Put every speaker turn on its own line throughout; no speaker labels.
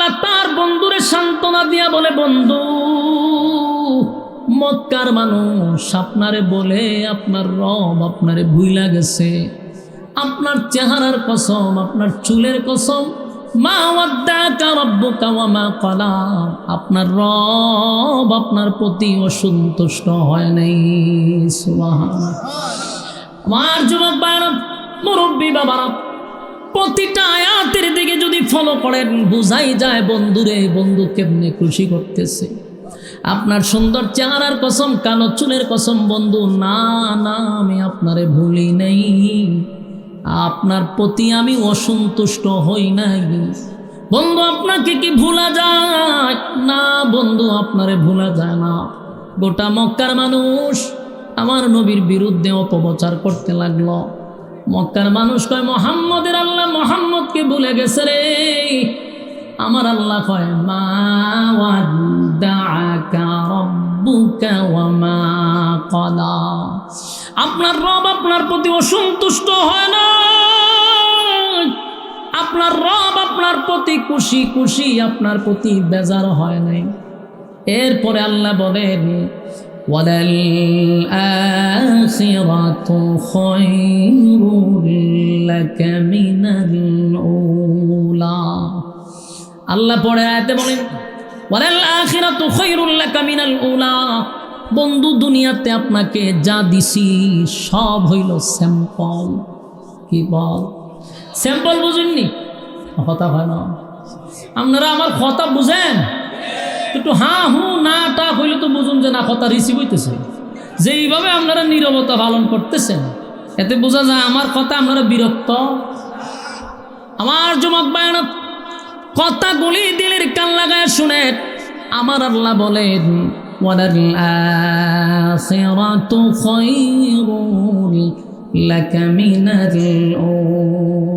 আল্লাহ তার বন্ধুরে সান্ত্বনা দিয়া বলে, বন্ধু মক্কার মানুষ আপনারে বলে আপনার রব আপনারে ভুইলা গেছে, আপনার চেহারার কসম, আপনার চুলের কসম, মা ওয়াদ্দাকা রাব্বুকা ওয়া মা ক্বালা, আপনার রব আপনার প্রতি অসন্তুষ্ট হয় নাই। সুবহানাল্লাহ। আমার যুবক ভাইরা, মুরব্বী বাবারা, প্রতিটা আয়াতের দিকে যদি ফলো করেন বুঝাই যায় বন্ধুরে বন্ধু কেমনে খুশি করতেছে। আপনার সুন্দর চেহারার কসম, কালো চুলের কসম, বন্ধু না না আমি আপনারে ভুলি নাই, আপনার প্রতি আমি অসন্তুষ্ট হই নাই। বন্ধু আপনাকে কি ভোলা যায়? না বন্ধু, আপনারে ভোলা যায় না। গোটা মক্কার মানুষ আমার নবীর বিরুদ্ধে অপপ্রচার করতে লাগলো। মক্কার মানুষ কয় মুহাম্মদের আল্লাহ মুহাম্মদকে ভুলে গেছে রে। আমার আল্লাহ কয় মা ওয়াদ্দাআকা রাব্বুকা ওয়া মা ক্বালা, আপনার রব আপনার প্রতি অসন্তুষ্ট হয় না, আপনার রব আপনার প্রতি খুশি খুশি, আপনার প্রতি বেজার হয় নাই। এরপরে আল্লাহ বলেন ওয়ালাল আখিরাতু খায়রুল লাকা মিনাল উলা। আল্লাহ পরে আয়াতে বলেন ওয়ালাল আখিরাতু খায়রুল লাকা মিনাল উলা, বন্ধু দুনিয়াতে আপনাকে যা দিছি সব হইল স্যাম্পল। কি বল স্যাম্পল? বুঝুননি? কথা হয় না আপনারা আমার কথা বুঝেন? একটু হ্যাঁ হু না টা হইলে তো বুঝুন যে না কথা রিসিভ হইতেছে। যেইভাবে আপনারা নীরবতা পালন করতেছেন এতে বোঝা যায় আমার কথা আপনারা বিরক্ত। আমার যুবক ভাইরা, কথাগুলি দিলের কান লাগায় শুনেন। আমার আল্লাহ বলেন ওয়ালাল আখিরাতু খায়রুল লাকা মিনাল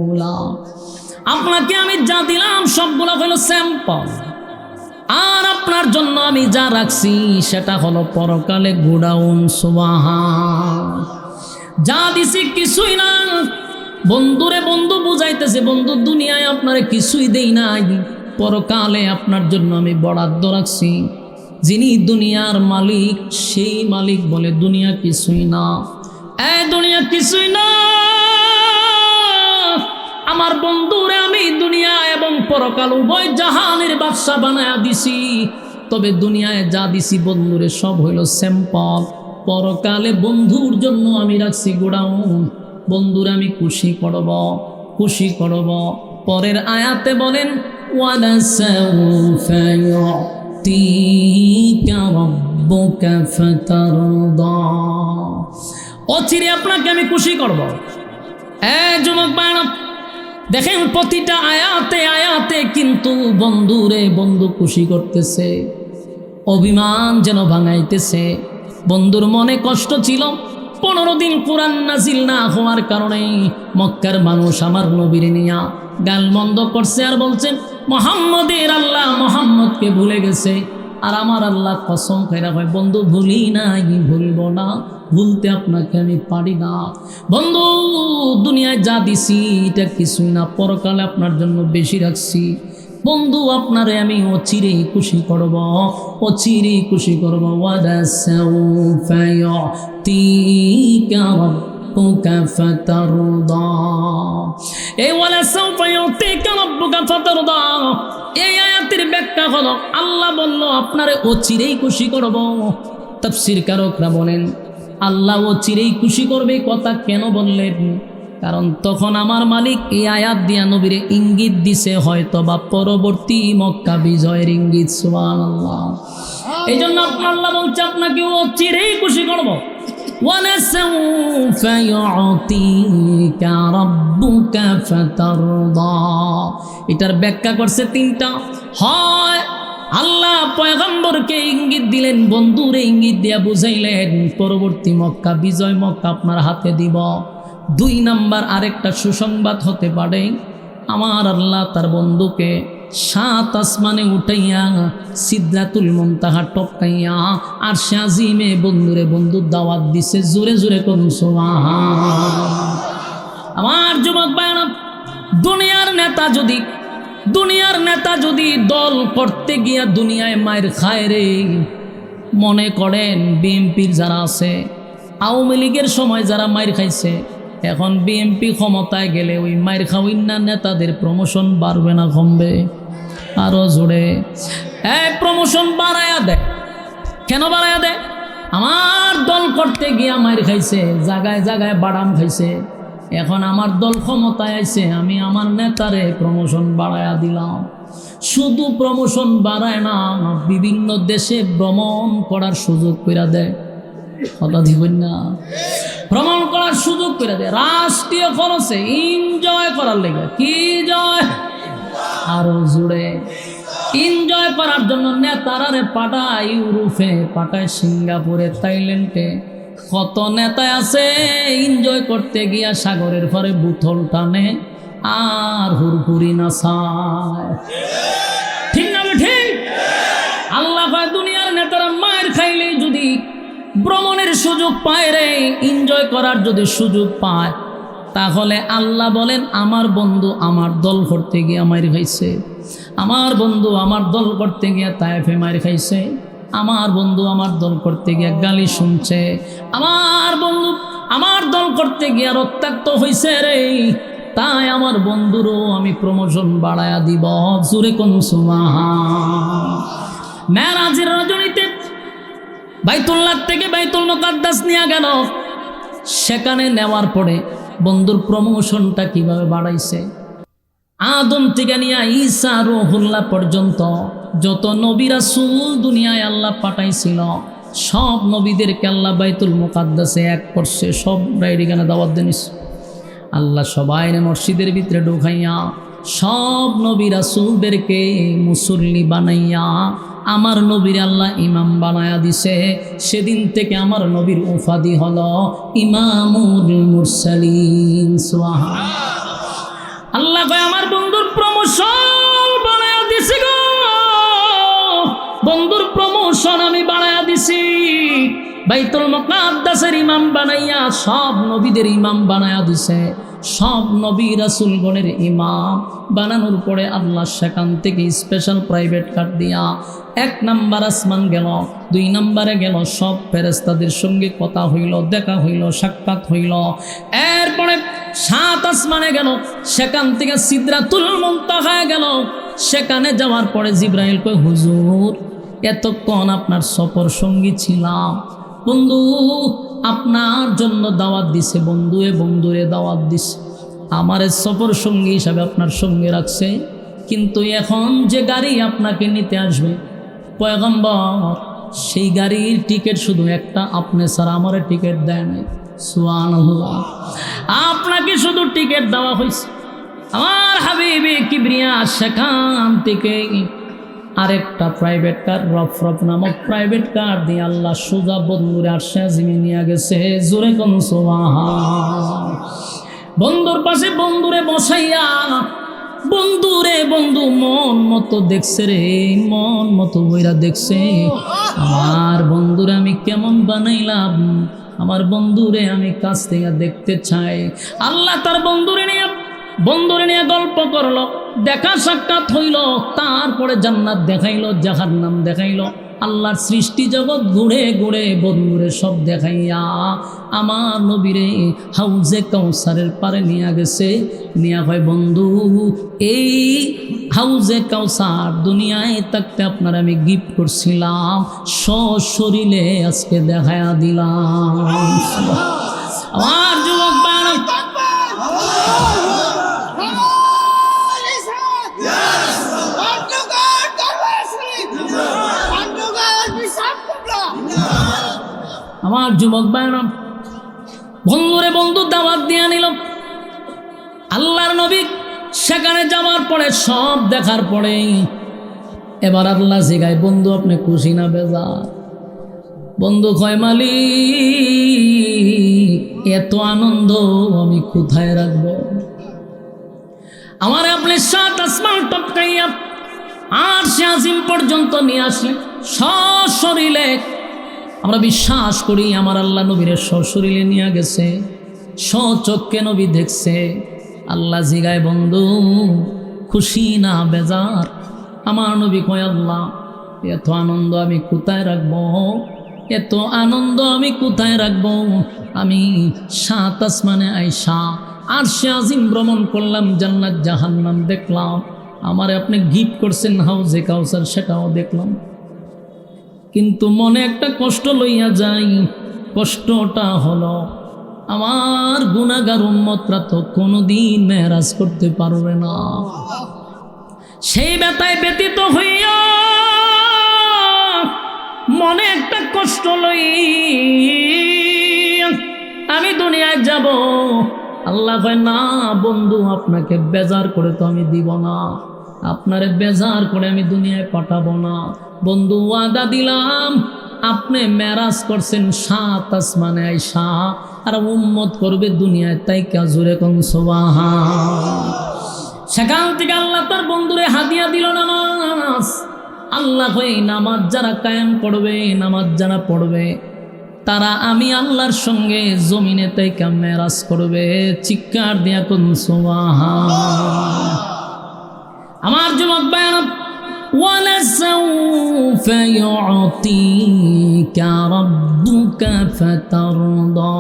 উলা, আপনাকে আমি যা দিলাম সবগুলো হলো স্যাম্পল, আর আপনার জন্য আমি যা রাখছি সেটা হলো পরকালে গোডাউন। সুবহান। যা দিছি কিছুই না। বন্ধুরে বন্ধু বুঝাইতেছে, বন্ধু দুনিয়ায় আপনারে কিছুই দেই নাই, পরকালে আপনার জন্য আমি বরাদ্দ রাখছি। যিনি দুনিয়ার মালিক সেই মালিক বলে দুনিয়া কিছুই না। দুনিয়া কিছুই না। আমার বন্ধুরে আমি দুনিয়া এবং পরকাল উভয় জাহানের বাদশা বানায়া দিছি। তবে দুনিয়ায় যা দিছি বন্ধুরে সব হইল স্যাম্পল, পরকালে বন্ধুর জন্য আমি রাখছি গোডাউন। বন্ধুরে আমি খুশি করব, খুশি করব। পরের আয়াতে বলেন ওয়ালা সাউফা ইউতিকা রাব্বুকা ফাতারদা, অচিরে আপনাকে আমি খুশি করব। যুবক ভাইরা দেখেন, প্রতিটা আয়াতে আয়াতে কিন্তু বন্ধুরে বন্ধু খুশি করতেছে, অভিমান যেন ভাঙাইতেছে। বন্ধুর মনে কষ্ট ছিল, 15 দিন কোরআন নাজিল না হওয়ার কারণে মক্কার মানুষ আমার নবীর নিয়া গালমন্দ করছে আর বলছেন মুহাম্মদের আল্লাহ মুহাম্মদকে ভুলে গেছে। আর আমার আল্লাহ কসম খাইরা হয় বন্ধু ভুলি নাই, ভুলব না, ভুলতে আপনাকে আমি পারি না। বন্ধু দুনিয়ায় যা দিছি এটা কিছুই না, পরকালে আপনার জন্য বেশি রাখছি। বন্ধু আপনারে আমি অচিরেই খুশি করব, অচিরেই খুশি করব। ওয়ালা সাউফা ইউতিকা রাব্বুকা ফাতারদা, এই ওয়ালা সাউফা ইউতিকা রাব্বুকা ফাতারদা, এই আয়াতের ব্যাখ্যা হলো আল্লাহ বলল আপনারে অচিরেই খুশি করব। তাফসীর কারকরা বলেন আল্লাহ অচিরেই খুশি করবে, কথা কেন বললেন? কারণ তখন আমার মালিক এই আয়াত দিয়া নবীরে ইঙ্গিত দিছে হয়তো বা পরবর্তী মক্কা বিজয়ের ইঙ্গিত। সুবহানাল্লাহ। এই জন্য আল্লাহ বলছে আপনাকে অচিরেই খুশি করব। ওয়ালা সাউফা ইউতিকা রাব্বুকা ফাতারদা, এটার ব্যাখ্যা করছে 3টা। হয় আল্লাহ পয়গম্বরকে ইঙ্গিত দিলেন, বন্ধুরে ইঙ্গিত দিয়া বুঝাইলেন পরবর্তী মক্কা বিজয় মক্কা আপনার হাতে দিব। 2 নাম্বার আরেকটা সুসংবাদ হতে পারে, আমার আল্লাহ তার বন্ধুকে 7 আসমানে উঠাইয়া সিদরাতুল মুনতাহা টপকাইয়া আরশে আজিমে বন্ধুরে বন্ধু দাওয়াত দিছে। জোরে জোরে করুন সুবহান। আমার যুবক ভাইরা, দুনিয়ার নেতা যদি দুনিয়ার নেতা যদি দল করতে গিয়া দুনিয়ায় মায়ের খায় রে, মনে করেন বিএনপির যারা আছে, আওয়ামী লীগের সময় যারা মায়ের খাইছে, এখন বিএনপি ক্ষমতায় গেলে ওই মায়ের খাওয়িন না নেতাদের প্রমোশন বাড়বে না কমবে? আরো জোরে প্রমোশন বাড়ায়া দেয়। কেন বাড়ায়া দেয়? আমার দল করতে গিয়া মায়ের খাইছে, জায়গায় জায়গায় বাদাম খাইছে, এখন আমার দল ক্ষমতায় আইছে, আমি আমার নেতারে প্রমোশন বাড়ায়া দিলাম। শুধু প্রমোশন বাড়ায় না, বিভিন্ন দেশে ভ্রমণ করার সুযোগ করে দেয়। কথা দিবেন না? ভ্রমণ করার সুযোগ করে দেয় রাষ্ট্রীয় খরচে, এনজয় করার লেগে। কি জয়? আরো জুড়ে এনজয় করার জন্য নেতারারে পাঠায় ইউরোপে, পাঠায় সিঙ্গাপুরে, থাইল্যান্ডে। কত নেতা আছে এনজয় করতে গিয়া সাগরের পরে বোতল টানে আর হুরহুরি নাচায়। ঠিক না? ঠিক। আল্লাহ কয় দুনিয়ার নেতারা মায়ের খাইলেই যদি ভ্রমণের সুযোগ পায় রে, এনজয় করার যদি সুযোগ পায়, তাহলে আল্লাহ বলেন আমার বন্ধু আমার দল করতে গিয়ে মায়ের খাইছে, আমার বন্ধু আমার দল করতে গিয়ে তায়েফে মায়ের খাইছে, আমার বন্ধু আমার দল করতে গিয়ে গালি শুনছে, আমার বন্ধু আমার দল করতে গিয়ে রক্তাক্ত হয়েছে রে, তাই আমার বন্ধুরও আমি প্রমোশন বাড়ায়া দিব। জোরে কোন সুবহান। মেরাজের রজনীতে বাইতুল্লাহ থেকে বাইতুল মুকাদ্দাস নিয়ে গেল, সেখানে নেওয়ার পরে বন্ধুর প্রমোশনটা কিভাবে বাড়াইছে। আদম থেকে নিয়ে ঈসা রুহুল্লাহ পর্যন্ত যত নবী রাসূল দুনিয়ায় আল্লাহ পাঠাইছিল, সব নবীদেরকে আল্লাহ বাইতুল মুকাদ্দাসে এক করছে, সব রাইডিখানে দাওয়াত দিনিস। আল্লাহ সবাই মসজিদের ভিতরে ঢুকাইয়া সব নবী রাসূলদেরকে মুসল্লি বানাইয়া আমার নবীর আল্লাহ ইমাম বানায়া দিছে। সেদিন থেকে আমার নবীর উপাধি হলো ইমামুল মুরসালিন। সুবহানাল্লাহ। আল্লাহ কয় আমার বন্ধুর প্রমোশন বানায়া দিছি গো, বন্ধুর প্রমোশন আমি বানায়া দিছি। বাইতুল মুকাদ্দাসের ইমাম বানাইয়া সব নবীদের ইমাম বানায়া দিছে। সব নবী রাসূলগণের ইমাম বানানোর পরে আল্লাহ সেখান থেকে স্পেশাল প্রাইভেট কার দিয়া 1 নাম্বার আসমান গেল, 2 নম্বরে গেল, সব ফেরেশতাদের সঙ্গে কথা হইল, দেখা হইল, সাক্ষাৎ হইল। এরপরে 7 আসমানে গেল, সেখান থেকে সিদরাতুল মুনতাহা গেল। সেখানে যাওয়ার পরে জিবরাইল কয় হুজুর এতক্ষণ আপনার সফর সঙ্গী ছিলাম, বন্ধু আপনার জন্য দাওয়াত দিছে, বন্ধুরে দাওয়াত দিছে, আমারে সফর সঙ্গী হিসাবে আপনার সঙ্গে রাখছে, কিন্তু এখন যে গাড়ি আপনাকে নিতে আসবে পয়গম্বর, সেই গাড়ির টিকিট শুধু একটা, আপনি ছাড়া আমারে টিকিট দেয় নাই। সুবহানাল্লাহ। আপনাকে শুধু টিকিট দেওয়া হয়েছে। আমার হাবিবে কিবরিয়া সেখান থেকে আরেকটা প্রাইভেট কার, রফরফ নামক প্রাইভেট কার দিয়ে আল্লাহ সোজা বন্ধুরে আরশে আজিমে নিয়ে গেছে। জোরে কোন সুবহান। বন্ধুর পাশে বন্ধুরে বসাইয়া বন্ধুরে বন্ধু মন মতো দেখছে রে, মন মতো বইরা দেখছে আমার বন্ধুরে আমি কেমন বানাইলাম, আমার বন্ধুরে আমি কাছ থেকে দেখতে চাই। আল্লাহ তার বন্ধুরে নিয়ে গল্প করলো, দেখা সাক্ষাৎ হইল, তারপরে জান্নাত দেখাইলো, জাহান্নাম দেখাইলো, আল্লাহর সৃষ্টি জগৎ ঘুরে ঘুরে বন্ধুরে সব দেখাইয়া আমার নবীরে হাউজে কাউসারের পারে নিয়ে গেছে। নিয়া হয় বন্ধু এই হাউজে কাউসার দুনিয়ায় থাকতে আপনার আমি গিফট করছিলাম, সশরীরে আজকে দেখায়া দিলাম। আমার যুবক বানাম আমার যুবক বায়রাম বন্ধুরে বন্ধু দাওয়াত দিয়ে নিল। আল্লাহর নবী সেখানে যাওয়ার পরে সব দেখার পরে এবার আল্লাহ জিগায় বন্ধু আপনি খুশি না বেজার? বন্ধু কয় মালিক এত আনন্দ আমি কোথায় রাখবো, আমার আপনি 7 আসমান টপকাইয়া আরশে আজিম পর্যন্ত নিয়ে আসলেন সশরীরে। আমরা বিশ্বাস করি আমার আল্লাহ নবীর সশরীরে নিয়ে গেছে, স্বচক্ষে নবী দেখছে। আল্লাহ জিগায় বন্ধু খুশি না বেজার? আমার নবী কয় আল্লাহ এত আনন্দ আমি কোথায় রাখবো, এত আনন্দ আমি কোথায় রাখবো? আমি 7 আসমানে আইসা আরশে আজিম ভ্রমণ করলাম, জান্নাত জাহান্নাম দেখলাম, আমারে আপনি গিফট করছেন হাউজে কাউসার, সেটাও দেখলাম। কিন্তু মনে একটা কষ্ট লইয়া যাই। কষ্টটা হলো আমার গুনাহগার উম্মতরা তো কোনোদিন মেরাজ করতে পারবে না। সেই ব্যথায় ব্যতীত হইয়া মনে একটা কষ্ট লই আমি দুনিয়ায় যাব। আল্লাহ কয় না বন্ধু, আপনাকে বেজার করে তো আমি দিব না, আপনারে বেজার করে আমি দুনিয়ায় পাঠাবো না। বন্ধু ওয়াদা দিলাম, আপনি মেরাজ করছেন 7 আসমানে আইসা, আর উম্মত করবে দুনিয়ায়, তাই কাজুরে কোন সুবহান। সেখান থেকে আল্লাহ তার বন্ধুরে হাদিয়া দিল নামাজ। আল্লাহ কই নামাজ যারা কায়েম করবে, নামাজ যারা পড়বে, তারা আমি আল্লাহর সঙ্গে জমিনে তাইকা মেরাজ করবে। চিৎকার দিয়া কোন সুবহান। আমার যুবক ভাইরা, وَلَسَوْفَ يُعْطِيكَ رَبُّكَ فَتَرْضَى,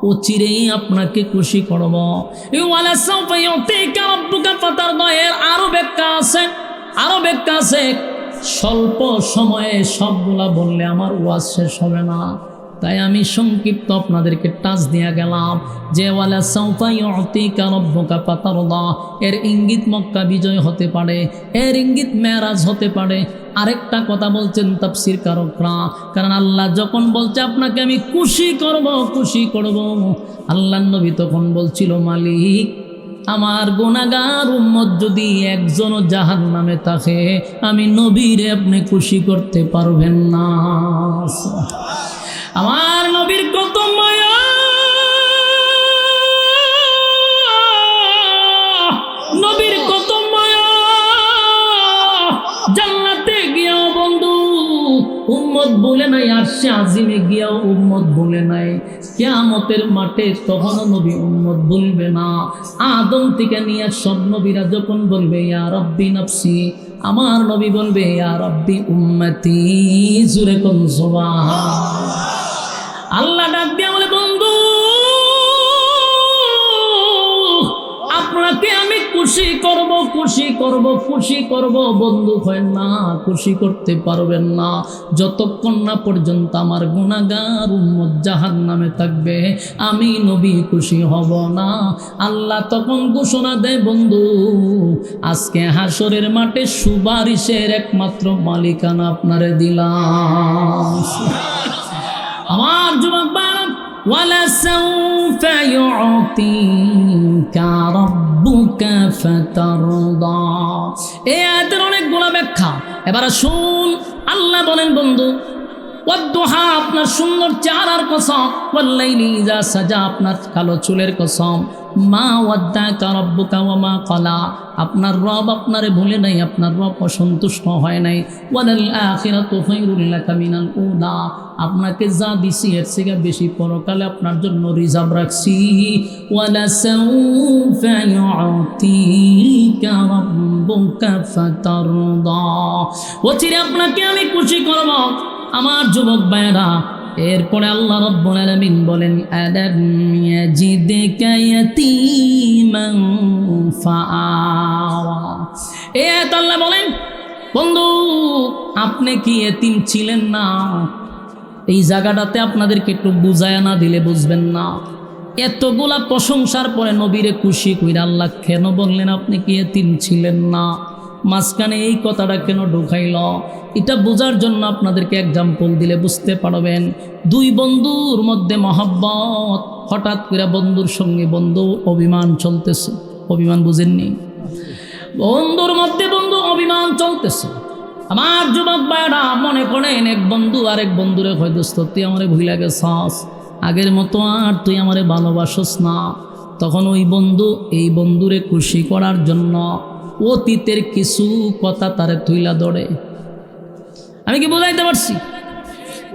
অচিরেই আপনাকে খুশি করব। وَلَسَوْفَ يُعْطِيكَ رَبُّكَ فَتَرْضَى এর আরো ব্যাখ্যা আছে। স্বল্প সময়ে সবগুলা বললে আমার ওয়াজ শেষ হবে না, তাই আমি সংক্ষিপ্ত আপনাদেরকে টাচ দিয়া গেলাম যে ওয়ালা সাউফা ইউতিকা রাব্বুকা ফাতারদা, এর ইঙ্গিত মক্কা বিজয় হতে পারে, এর ইঙ্গিত মেরাজ হতে পারে। আরেকটা কথা বলছেন তাফসীর কারকরা, কারণ আল্লাহ যখন বলছে আপনাকে আমি খুশি করব, আল্লাহর নবী তখন বলছিল মালিক আমার গুনাহগার উম্মত যদি একজনও জাহান্নামে থাকে, আমি নবীরে আপনি খুশি করতে পারবেন না। আমার নবীর কত মায়া, নবীর কত মায়া। জান্নাতে গিয়াও বন্ধু উম্মত বলে নাই, আরশে আজিমে গিয়াও উম্মত বলে নাই, কিয়ামতের মাঠে তখনও নবী উম্মত বলবে না। আদম থেকে নিয়ে সব নবীরা যখন বলবে ইয়া রাব্বি নাফসি, আমার নবী বলবে ইয়া রাব্বি উম্মতি। জোরে কোন সুবহান। আল্লাহ ডাক দিয়া বলে বন্ধু আপনাকে আমি খুশি করব। বন্ধু হয় না, খুশি করতে পারবেন না যতক্ষণ না পর্যন্ত আমার গুনাহগার উম্মত জাহান্নামে থাকবে, আমি নবী খুশি হব না। আল্লাহ তখন ঘোষণা দেয় বন্ধু আজকে হাসরের মাঠে সুপারিশের একমাত্র মালিকানা আপনারে দিলাম। আমার যুবক বাবা, ওয়ালাসাউফা ইউতিকা রাব্বুকা ফাতারদা, এই আয়াতের অনেকগুলো ব্যাখ্যা। এবার শুন, আল্লাহ বলেন বন্ধু ওয়াদ্দুহা আপনার সুন্দর চেহারার কসম, ওয়াল্লাইলি ইযা সাজা আপনার কালো চুলের কসম, মা ওয়াদ্দাকা রাব্বুকা ওয়া মা ক্বালা আপনার রব আপনারে ভুলে নাই, আপনার রব অসন্তুষ্ট হয় নাই। ওয়ালাল আখিরাতু খায়রুল লাকা মিনাল উলা আপনাকে যা দিছি এর থেকে বেশি পরকালে আপনার জন্য রিজার্ভ রাখছি। ওয়ালাসাউফা ইউতিকা রাব্বুকা ফাতারদা, অচিরে আপনাকে আমি খুশি করব। আমার যুবক ভাইরা, এরপরে আল্লাহ রাব্বুল আলামিন বলেন আলাম ইয়াজিদকা ইয়াতীমান ফাআওয়া, এই আয়াত আল্লাহ বলেন বন্ধু আপনি কি এতিম ছিলেন না? এই জায়গাটাতে আপনাদেরকে একটু বুঝায়া না দিলে বুঝবেন না। এতগুলা প্রশংসার পরে নবীরে খুশি কইরা আল্লাহ কেন বললেন আপনি কি এতিম ছিলেন না? মাঝখানে এই কথাটা কেন ঢুকাইল? এটা বোঝার জন্য আপনাদেরকে এক্সাম্পল দিলে বুঝতে পারবেন। দুই বন্ধুর মধ্যে মহব্বত, হঠাৎ করে বন্ধুর সঙ্গে বন্ধু অভিমান চলতেছে। অভিমান বুঝেননি? বন্ধুর মধ্যে বন্ধু অভিমান চলতেছে। আমার যুবক ভাইরা মনে করেন এক বন্ধু আরেক বন্ধুরে কয় দোস্ত তুই আমারে ভুলে গেছস, আগের মতো আর তুই আমারে ভালোবাসস না। তখন ওই বন্ধু এই বন্ধুরে খুশি করার জন্য অতীতের কিছু কথা তারে তুইলা ধরে। আমি কি বুঝাইতে পারছি?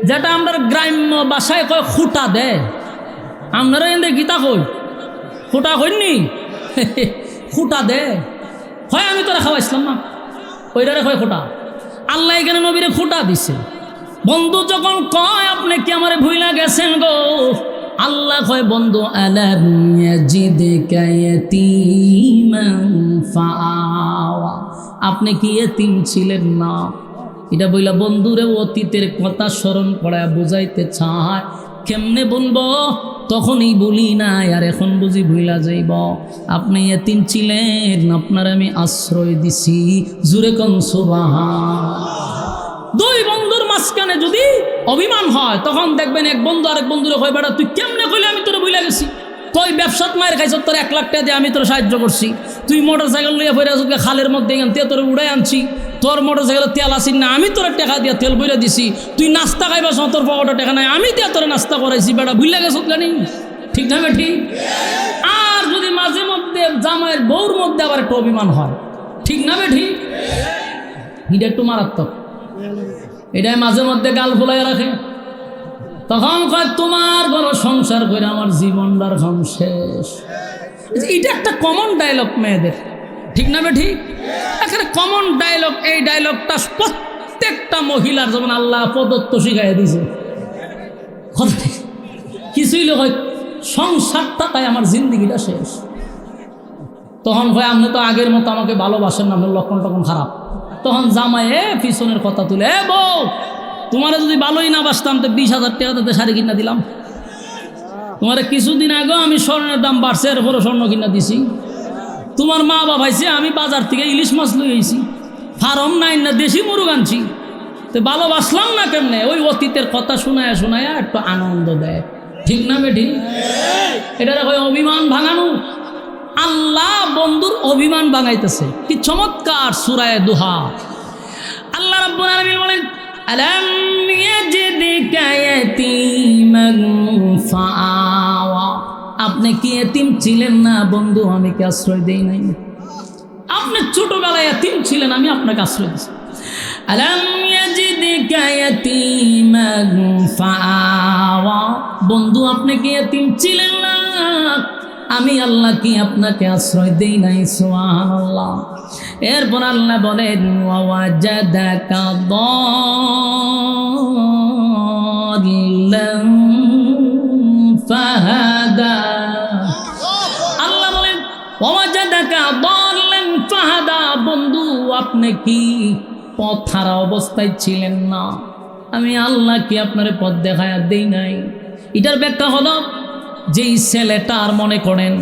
যেটা আমরা গ্রাম্য ভাষায় কয় খুঁটা দেয়, আপনারা এদের গীতা কই খুঁটা কইনি খুঁটা দেয়। হয় আমি তোরা খাওয়াইছিলাম না, ওইটারে হয় খোটা। আল্লাহ এখানে নবীরে খোটা দিছে। বন্ধু যখন কয় আপনি কি আমারে ভুইলা গেছেন গো, আল্লাহ কয় বন্ধু আলাম ইয়াজিদকা ইয়াতীমান ফাআওয়া, আপনি কি এতিম ছিলেন না? এটা বইলা বন্ধুরে অতীতের কথা স্মরণ করায় বুঝাইতে চায়। কেমনে বলবো? তখনই বলি না আর এখন বুঝি ভুইলা যাইব। আপনি এতিম ছিলেন, আপনার আমি আশ্রয় দিছি। জুরে কোন সুবহান। দুই বন্ধুর মাঝখানে যদি অভিমান হয় তখন দেখবেন এক বন্ধু আরেক বন্ধুরে কয় বেটা তুই কেমনে কইলে আমি তোরে ভুইলা গেছি, তুই ব্যবসাত মায়ের খাইছ, তোর 1 লাখ টাকা দিয়ে আমি তোর সাহায্য করছি, তুই মোটর সাইকেল নিয়ে ফেরে আসুক খালের মধ্যে তে তোর উড়াই আনছি, তোর মোটর সাইকেলের তেল আসিন না আমি তোর টাকা দিয়ে তেল বইরা দিছি, তুই নাস্তা খাইবাস তোর পকেটে টাকা নাই আমি দিয়ে তোর নাস্তা করাইছি, বেটা ভুইলা গেছ জানি, ঠিক না বেঠি? আর যদি মাঝে মধ্যে জামাইয়ের বউর মধ্যে আবার একটু অভিমান হয়, ঠিক না বেঠি? এটা একটু মারাত্মক। এটাই মাঝে মধ্যে গাল ফুলাই রাখে। তখন কয় তোমার বড় সংসার করে আমার জীবনটার ঘম শেষ। এটা একটা কমন ডায়লগ মেয়েদের, ঠিক না বেঠি? এখানে কমন ডায়লগ। এই ডায়লগটা প্রত্যেকটা মহিলার যেমন আল্লাহ প্রদত্ত শিখাই দিয়েছে। কিছুই লোক হয় সংসারটা তাই আমার জিন্দিগিটা শেষ। তখন কয় আপনি তো আগের মতো আমাকে ভালোবাসেন না, আপনার লক্ষণ তখন খারাপ। তখন জামাই পিছনের কথা তুলে বউ তোমার যদি ভালোই না বাসতাম তো 20,000 টাকা তাতে শাড়ি কিনা দিলাম। তোমার কিছুদিন আগেও আমি স্বর্ণের দাম বাড়ছে এরপরে স্বর্ণ কিনা দিছি। তোমার মা বাবাইছে আমি বাজার থেকে ইলিশ মাছ লই আইছি, ফার্ম নাই না দেশি মুরগ আনছি, তো ভালোবাসলাম না কেমনে? ওই অতীতের কথা শোনায় শোনায় একটু আনন্দ দেয়, ঠিক না বেঠি? এটা হয় অভিমান ভাঙানো। আল্লাহ বন্ধুর অভিমান ভাঙাইতেছে। কি চমৎকার সূরা দুহা। আল্লাহ রাব্বুল আলামিন বলেন আলাম ইয়াজিদকা ইয়াতীমান ফাআওয়া, আপনি কি এতিম ছিলেন না বন্ধু, আমি কি আশ্রয় দেই নাই? আপনি ছোটবেলায় এতিম ছিলেন, আমি আপনাকে আশ্রয় দিয়েছি। আলাম ইয়াজিদকা ইয়াতীমান ফাআওয়া, বন্ধু আপনি কি এতিম ছিলেন না, আমি আল্লাহ কি আপনাকে আশ্রয় দেই নাই? সুবহানাল্লাহ। এরপর আল্লাহ বলেন ওয়াজাদাকা দাল্লান ফাহাদা, আল্লাহ বলেন ওয়াজাদাকা দাল্লান ফাহাদা, বন্ধু আপনি কি পথ হারা অবস্থায় ছিলেন না, আমি আল্লাহ কি আপনার পথ দেখায়া দেই নাই? এটার ব্যাখ্যা হলো যেই ছেলেটার মনে করেন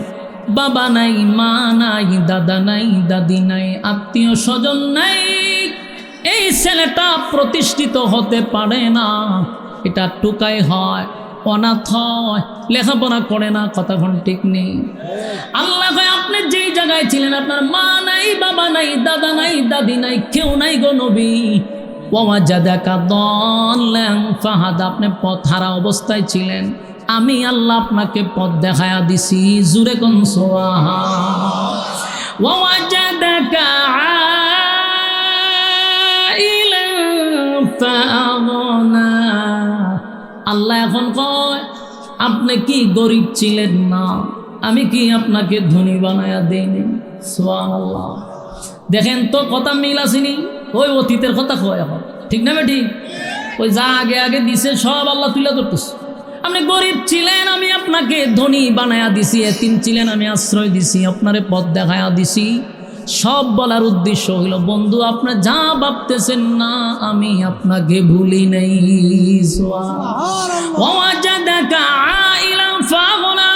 বাবা নাই, মা নাই, দাদা নাই, দাদি নাই, আত্মীয় স্বজন নাই, এই ছেলেটা প্রতিষ্ঠিত হতে পারে না। এটা টুকাই হয়, অনাথ হয়, লেখাপড়া করে না, কথাক্ষণ ঠিক নেই। আল্লাহ কয় আপনি যেই জায়গায় ছিলেন আপনার মা নাই, বাবা নাই, দাদা নাই, দাদি নাই, কেউ নাই গো নবী। ওয়াজাদাকা দাল্লান ফাহাদা, আপনি পথ হারা অবস্থায় ছিলেন, আমি আল্লাহ আপনাকে পথ দেখায়া দিছি। জুরে কোন সুবহান। ওয়াজাদাকা আইলান ফাআগনা, আল্লাহ এখন কয় আপনি কি গরিব ছিলেন না, আমি কি আপনাকে ধনী বানায়া দেইনি? সুবহানাল্লাহ। দেখেন তো কথা মিল আসেনি? ওই অতীতের কথা কয় এখন, ঠিক না বেটি? ওই যা আগে আগে দিছে সব আল্লাহ তুলে ধরতেছে। আপনি গরিব ছিলেন, আমি আপনাকে ধনী বানায়া দিছি, এতিম ছিলেন, আমি আশ্রয় দিছি, আপনারে পথ দেখায়া দিছি। সব বলার উদ্দেশ্য হইল বন্ধু আপনি যা ভাবতেছেন না আমি আপনাকে ভুলি নাই। ওয়াজাদাকা আইলান ফাগনা,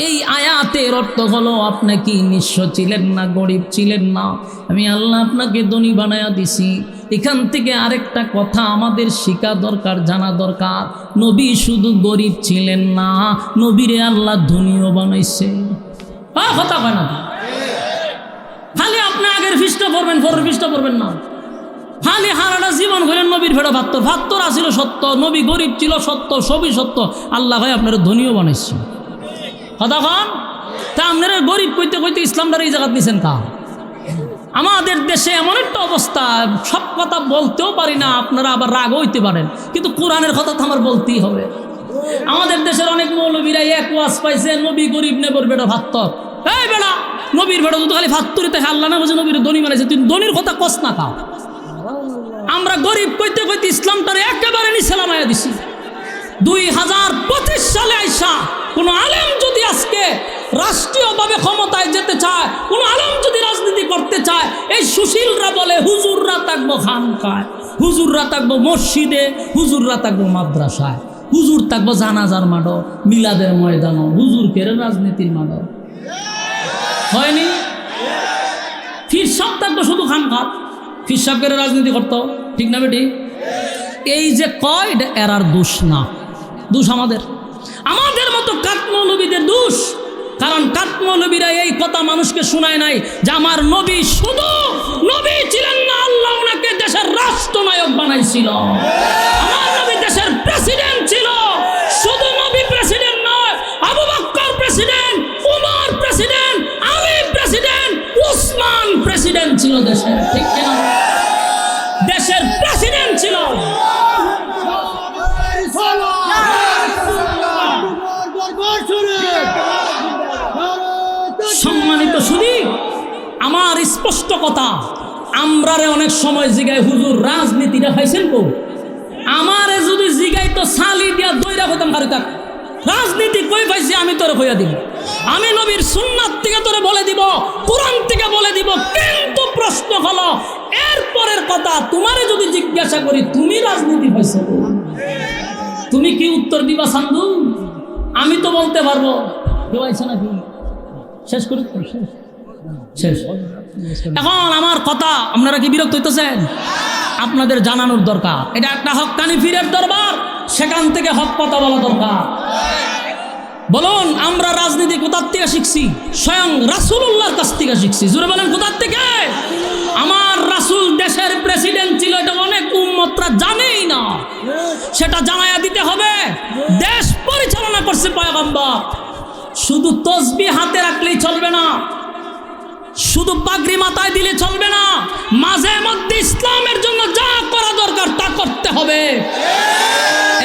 এই আয়াতের অর্থ হলো আপনি কি নিঃস্ব ছিলেন না, গরিব ছিলেন না, আমি আল্লাহ আপনাকে ধনী বানায়া দিছি। এখান থেকে আরেকটা কথা আমাদের শিখা দরকার, জানা দরকার, নবী শুধু গরিব ছিলেন না, নবীরে আল্লাহ ধনীও বানাইছে। কথা কয় না, খালি আপনি আগের ফিসটা পড়বেন, পরের ফিসটা পড়বেন না। খালি হারাটা জীবন হইলেন নবীর ফেরা ভাত্তর, ভাত্তর আসিল সত্য, নবী গরিব ছিল সত্য, সবই সত্য, আল্লাহ ভাই আপনার ধনীও বানাইছে। কথা কন, তা আপনারা গরিব কইতে কইতে ইসলামটার এই জায়গা নিছেন কা? আমাদের দেশে এমন একটা অবস্থা, সব কথা বলতেও পারি না, আপনারা আবার রাগ হইতে পারেন, কিন্তু কোরআনের কথা তো আমার বলতেই হবে। আমাদের দেশের অনেক মৌলবীরা এক ওয়াজ পাইছে, নবী গরিব নেবর বেটা ভাত্তর। এই বেটা নবীর বেড়া যদি খালি ফাত্তুরি থেকে আল্লাহ না বলছে নবীর দনি মারাইছে, তুই দনির কথা কস না কাও। আমরা গরিব কইতে কইতে ইসলামটারে একেবারে নিচে নামাইয়া দিছি। 2025 সালে আইসা কোন আলেম যদি আজকে রাষ্ট্রীয়ভাবে ক্ষমতায় যেতে চায়, কোন আলেম যদি রাজনীতি করতে চায়, এই সুশীলরা বলে হুজুররা থাকবো খানকায়, হুজুররা থাকবো মসজিদে, হুজুররা থাকবো মাদ্রাসায়, হুজুর থাকবো জানাজার মাঠও, মিলাদের ময়দানও, হুজুর কেড়ে রাজনীতির মাঠও হয়নি। ফির সব থাকবো শুধু খানকা, ফির সব কেড়ে রাজনীতি করতো, ঠিক না বেটি? এই যে কয় এটা এরার দোষ না, দোষ আমাদের মতো কাতমৌলবীদের দোষ। কারণ কাতমৌলবীরা এই কথা মানুষকে শোনায় নাই যে আমার নবী শুধু নবী ছিলেন না, আল্লাহ ওনাকে দেশের রাষ্ট্রনায়ক বানাইছিল। আমার নবী দেশের প্রেসিডেন্ট ছিল। শুধু নবী প্রেসিডেন্ট নয়, Abu Bakr president, Umar president, Ali president, Usman president ছিল দেশের, ঠিক কিনা? দেশের প্রেসিডেন্ট ছিল। সম্মানিত শুধু আমার স্পষ্ট কথা, আমরারে অনেক সময় জিগাই হুজুর রাজনীতিটা পাইছেন কো? আমারে যদি জিগাই তো সালি দিয়া দইরা হতাম কারি তাক রাজনীতি কই পাইছি আমি তোরে কইয়া দিব। আমি নবীর সুন্নাত থেকে তোরে বলে দিব, কোরআন থেকে বলে দিব। কিন্তু প্রশ্ন হলো এরপরের কথা, তোমারে যদি জিজ্ঞাসা করি তুমি রাজনীতি পাইছো, তুমি কি উত্তর দিবা সান্ধু? আমি তো বলতে পারবো কেউ আইছে নাকি? শেষ করি, শেষ। এখন আমার কথা আপনারা কি বিরক্ত হইতেছেন? আপনাদের জানানোর দরকার, এটা একটা হক্কানি পীরের দরবার, সেখান থেকে হক কথা বলা দরকার। বলুন আমরা রাজনীতি কোথার থেকে শিখছি? স্বয়ং রাসূলুল্লাহর কাছ থেকে শিখছি। জোরে বলেন কোথার থেকে? আমার রাসূল দেশের প্রেসিডেন্ট ছিল, এটা অনেক উম্মতরা জানেই না, সেটা জানায়া দিতে হবে। দেশ পরিচালনা করছে পয়গম্বর। শুধু তসবিহ হাতে রাখলেই চলবে না, শুধু পাগড়ি মাথায় দিলে চলবে না, মাঝে মধ্যে ইসলামের জন্য যা করা দরকার তা করতে হবে।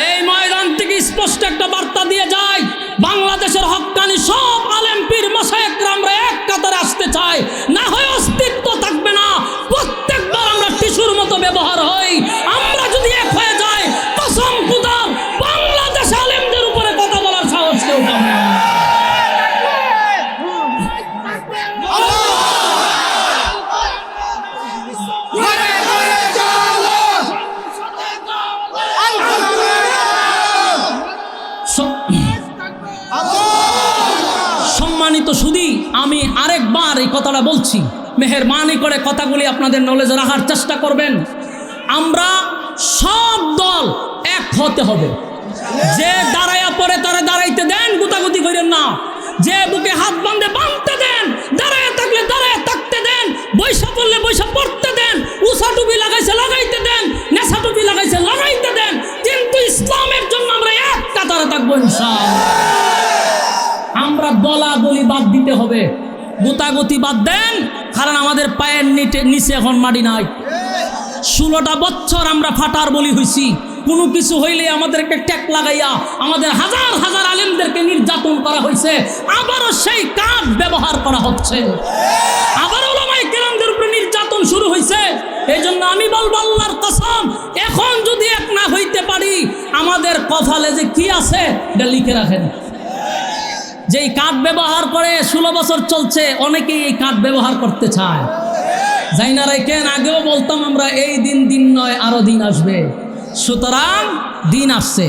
এই ময়দান থেকে স্পষ্ট একটা বার্তা দিয়ে যায়, বাংলাদেশের হক্কানি সব আলেম পীর মাশায়েখরা আমরা এক কাতারে আসতে চাই, না হয় অস্তিত্ব থাকবে না। প্রত্যেকবার আমরা টিস্যুর মতো ব্যবহার হই। আমরা যদি এক হয়ে যাই, কসম খোদার বাংলাদেশ আলেমদের উপরে কথা বলার সাহস কেউ পাবে না। সম্মানিত সুধী, আমি আরেকবার এই কথাটা বলছি, মেহেরবানি করে কথাগুলি আপনাদের নলেজে রাখার চেষ্টা করবেন। আমরা সব দল এক হতে হবে। যে দাঁড়াইয়া পড়ে তারা দাঁড়াইতে দেন, গুতাগুতি করেন না। যে বুকে হাত বাঁধে বাঁধতে দেন, দাঁড়াইয়া থাকলে দাঁড়াইয়া থাকতে দেন, বৈশা পড়লে বৈশা পড়তে দেন, উষা টুপি লাগাইছে লাগাইতে দেন, নেশা টুপি লাগাইছে লাগাইতে দেন, কিন্তু ইসলামের জন্য আমরা এক কাতারে থাকবো ইনশাআল্লাহ। আমরা বলা বলি বাদ দিতে হবে, গোতাগতি বাদ দেন, কারণ আমাদের পায়ের নিচে এখন মাটি নাই। 16টা বছর আমরা ফাটার বলি হয়েছি। কোনো কিছু হইলে আমাদেরকে ট্যাক লাগাইয়া আমাদের হাজার হাজার আলেমদেরকে নির্যাতন করা হয়েছে। আবারও সেই কাঠ ব্যবহার করা হচ্ছে, আবারও ওলামায়ে কেরামদের উপরে নির্যাতন শুরু হয়েছে। এই জন্য আমি বলবো আল্লাহর কসম, এখন যদি এক না হইতে পারি, আমাদের কপালে যে কি আছে এটা লিখে রাখেন। যেই কাঠ ব্যবহার করে 16 বছর চলছে, অনেকেই এই কাঠ ব্যবহার করতে চায়। যাই না রাখেন, আগেও বলতাম আমরা এই দিন নয় আরো দিন আসবে। সুতরাং দিন আসছে,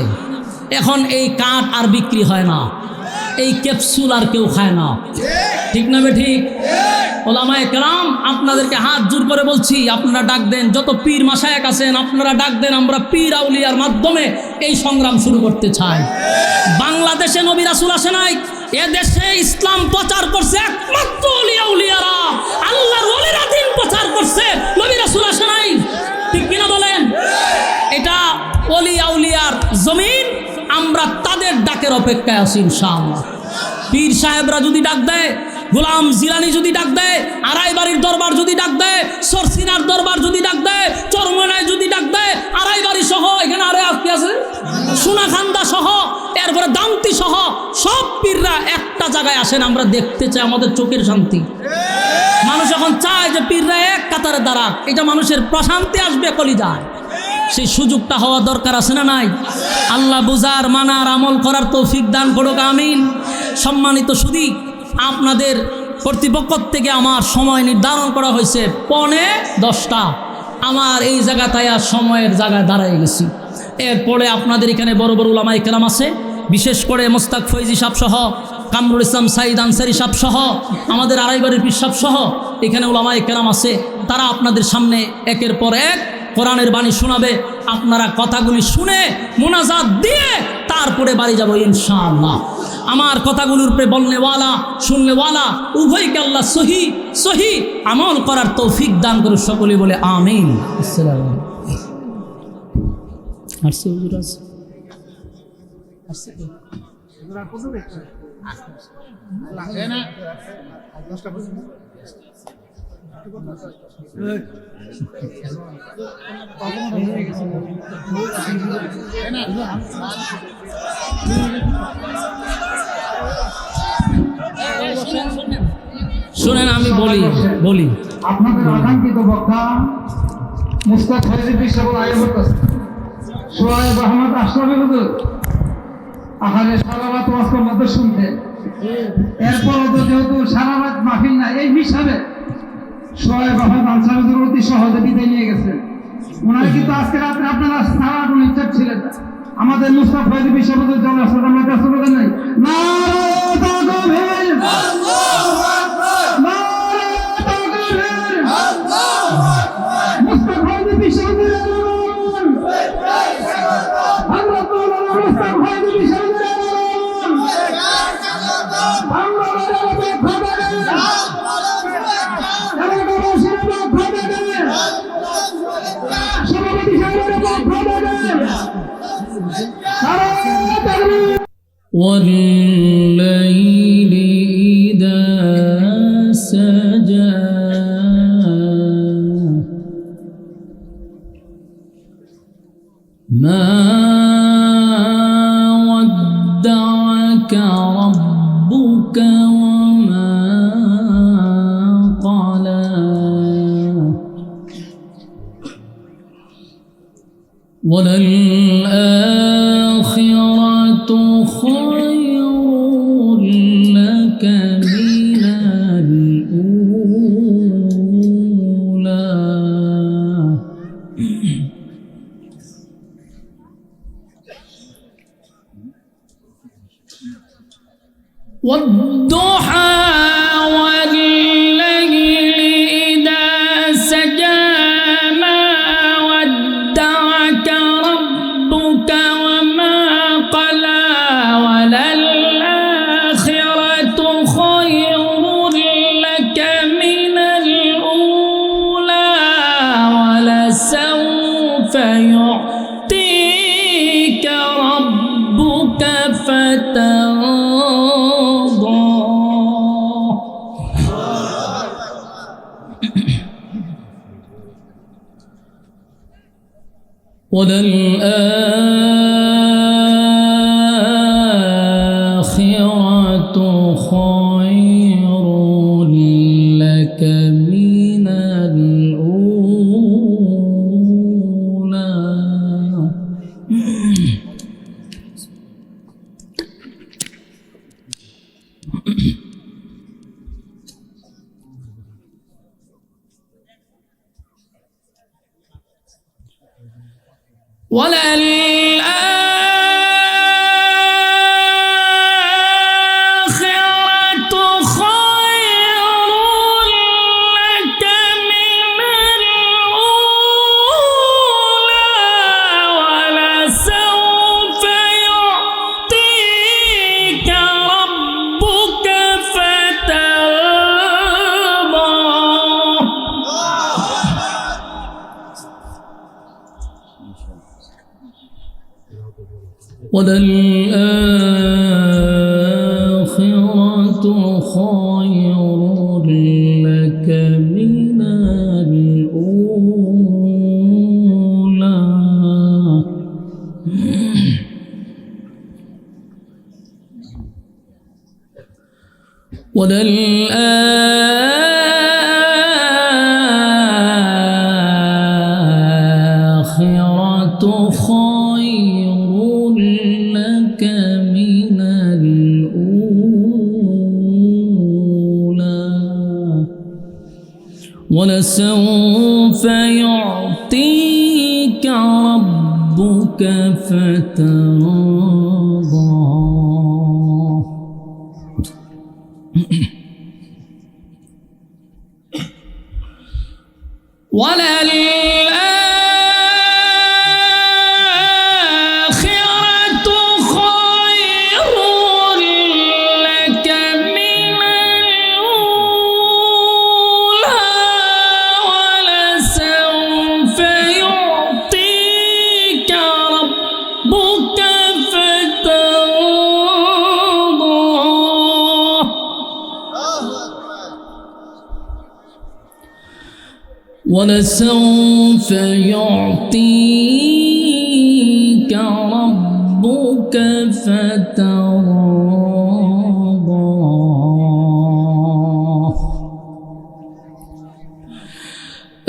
এখন এই কাঠ আর বিক্রি হয় না, এই ক্যাপসুল আর কেউ খায় না, ঠিক না ঠিক? ওলামায়ে কেরাম আপনাদেরকে হাত জোর করে বলছি, আপনারা ডাক দেন, যত পীর মাশায়েখ আছেন আপনারা ডাক দেন। আমরা পীর আউলিয়ার মাধ্যমে এই সংগ্রাম শুরু করতে চাই। বাংলাদেশে নবী রাসূল আসে নাই, এদেশে ইসলাম প্রচার করছে একমাত্র আউলিয়া উলিয়ারা, আল্লাহর ওলিরা দিন প্রচার করছে, নবী রাসূল আসে নাই, ঠিক কিনা বলেন? এটা ওলি আউলিয়ার জমিন, আমরা তাদের ডাকের অপেক্ষায় আছি ইনশাআল্লাহ। পীর সাহেবরা যদি ডাক দেয়, গোলাম জিলানী যদি ডাক দেয়, আড়াইবাড়ির দরবার যদি ডাক দেয়, সরসিনার দরবার যদি ডাক দেয়, চরমনায় যদি ডাক দেয়, আড়াইবাড়ি সহ এখানে আরে আজকে আছে সোনাখান্দা সহ, এরপরে দামতি সহ সব পীররা একটা জায়গায় আসেন আমরা দেখতে চাই, আমাদের চোখের শান্তি। মানুষ এখন চায় যে পীররা এক কাতারে দাঁড়াক, এটা মানুষের প্রশান্তি আসবে কলিজায়। সেই সুযোগটা হওয়া দরকার আছে না নাই? আল্লাহ বুঝার, মানার, আমল করার তৌফিক দান করুক, আমিন। সম্মানিত সুধী, আপনাদের কর্তৃপক্ষ থেকে আমার সময় নির্ধারণ করা হয়েছে 9:45। আমার এই জায়গাটায় আর সময়ের জায়গায় দাঁড়ায় গেছি। এরপরে আপনাদের এখানে বড় বড় উলামায়ে কেরাম আছে, বিশেষ করে মোস্তাক ফৈজি সাহেব সহ, কামরুল ইসলাম সাইদ আনসারি সাহেব সহ, আমাদের আড়াইবাড়ির পীর সাহেব সহ এখানে উলামায়ে কেরাম আছে। তারা আপনাদের সামনে একের পর এক কোরআনের বাণী শোনাবে। আপনারা কথাগুলি শুনে মুনাজাত দিয়ে তারপরে বাড়ি যাব ইনশাআল্লাহ। আমার কথাগুলোর উপরে বলনেওয়ালা শুননেওয়ালা উভয়কে আল্লাহ সহি সহি আমল করার তৌফিক দান করুন, সকলে বলে আমিন। আসসালামু শুনেন, আমি বলি
আপনাদের আকাঙ্ক্ষিত বক্তা মুস্তাক ফৈজি সাহেব আয়ামত সোহাইব আহমদ আশরাফি হুজুর আহারে সারা রাত ওয়াজ মধ্যে শুনতে, এরপর যেহেতু সারা রাত মাহফিল না, এই হিসাবে সোহাইব আহমদ আনসারী হুজুর অতি সহজে বিদায় নিয়ে গেছেন। ওনার কিন্তু আজকে রাত্রে আপনারা সারা কোন ইচ্ছা ছিলেন না। আমাদের মুস্তাক ফৈজি সাহেব হুজুর জন্য আসলে কাছে বলেন নাই নারে তাকবীর, আল্লাহু আকবার, নারে তাকবীর, আল্লাহু আকবার। মুস্তাক ফৈজি সাহেব আমরা তো মুস্তাক ফৈজি সাহেব
والليل إذا سجى ما ودعك ربك وما قلى وللآخرة خير لك من الأولى والضحى والليل إذا سجى ما ودعك ربك وما قلى وللآخرة خير لك من الأولى ولسوف يعطيك ربك فترضى وللآخرة خير لك من الأولى وللآخرة خير لك من الأولى ولسوف يعطيك ربك فترضى وللآخرة خير لك من الأولى وَلَلْآخِرَةُ خَيْرٌ لَكَ مِنَ الْأُولَى وَلَسَوْفَ يُعْطِيكَ رَبُّكَ فَتَرْضَى وللآخرة خير لك من الأولى ولسوف يعطيك ربك فترضى ولسوف يعطيك ربك فترضى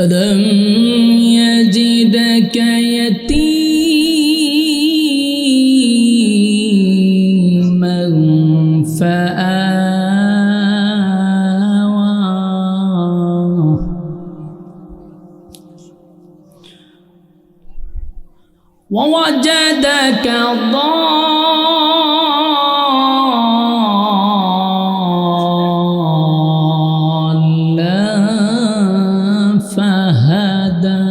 ألم يجدك يتيما فآوى ووجدك ضالا فهدى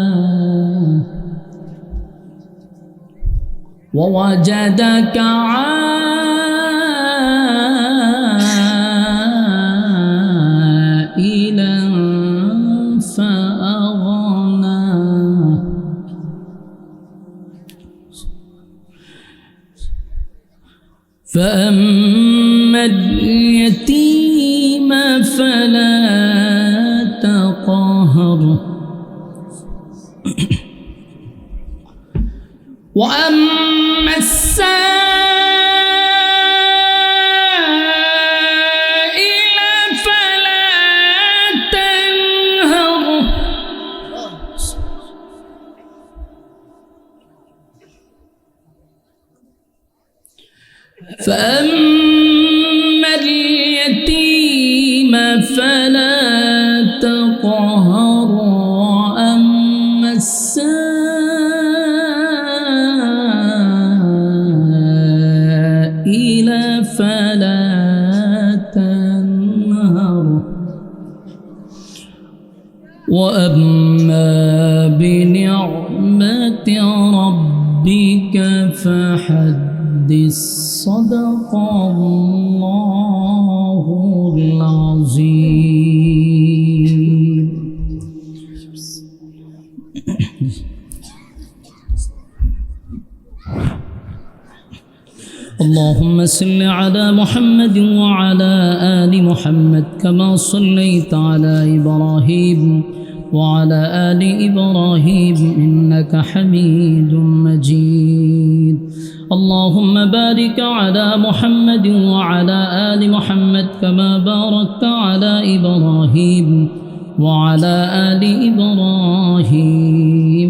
ووجدك عائلا فأغنى فأما اليتيم فلا تقهر وأما السائل فلا تنهر فأما اليتيم فلا تقهر وأما السائل فلا تنهر وأما بنعمة ربك فحدث صدق الله العظيم. اللهم صل على محمد وعلى آل محمد كما صليت على إبراهيم وعلى آل إبراهيم إنك حميد مجيد. اللهم بارك على محمد وعلى آل محمد كما باركت على إبراهيم وعلى آل إبراهيم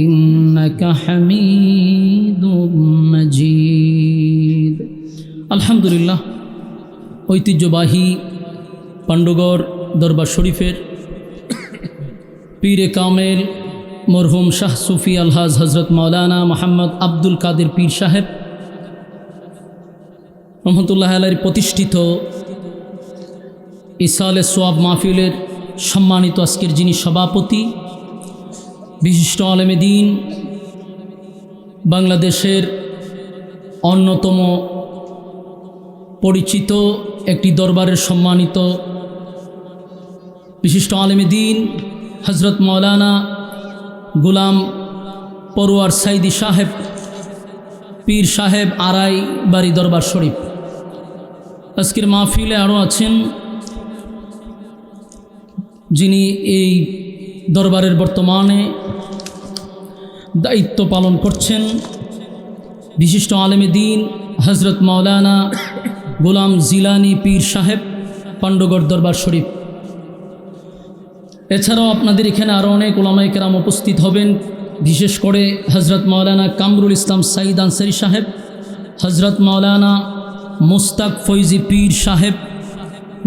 إنك حميد مجيد. আলহামদুলিল্লাহ, ঐতিহ্যবাহী পাণ্ডুগড় দরবার শরীফের পীরে কামেল মরহুম শাহ সুফি আলহাজ হজরত মৌলানা মোহাম্মদ আব্দুল কাদের পীর সাহেব রহমতুল্লাহ আলাইহির প্রতিষ্ঠিত ইসালে সোয়াব মাহফিলের সম্মানিত আজকের যিনি সভাপতি, বিশিষ্ট আলেমে দ্বীন, বাংলাদেশের অন্যতম পরিচিত একটি দরবারের সম্মানিত বিশিষ্ট আলেমে দ্বীন হজরত মৌলানা গুলাম পরোয়ার সাইদি সাহেব পীর সাহেব আড়াই বাড়ি দরবার শরীফ। আজকের মাহফিলে আরও আছেন যিনি এই দরবারের বর্তমানে দায়িত্ব পালন করছেন, বিশিষ্ট আলেমে দ্বীন হজরত মৌলানা গুলাম জিলানি পীর সাহেব পাণ্ডগড় দরবার শরীফ। এছাড়াও আপনাদের এখানে আরও অনেক ওলামায়ে কেরাম উপস্থিত হবেন, বিশেষ করে হজরত মাওলানা কামরুল ইসলাম সাঈদ আনসারী সাহেব, হজরত মাওলানা মুস্তাক ফৈজি পীর সাহেব,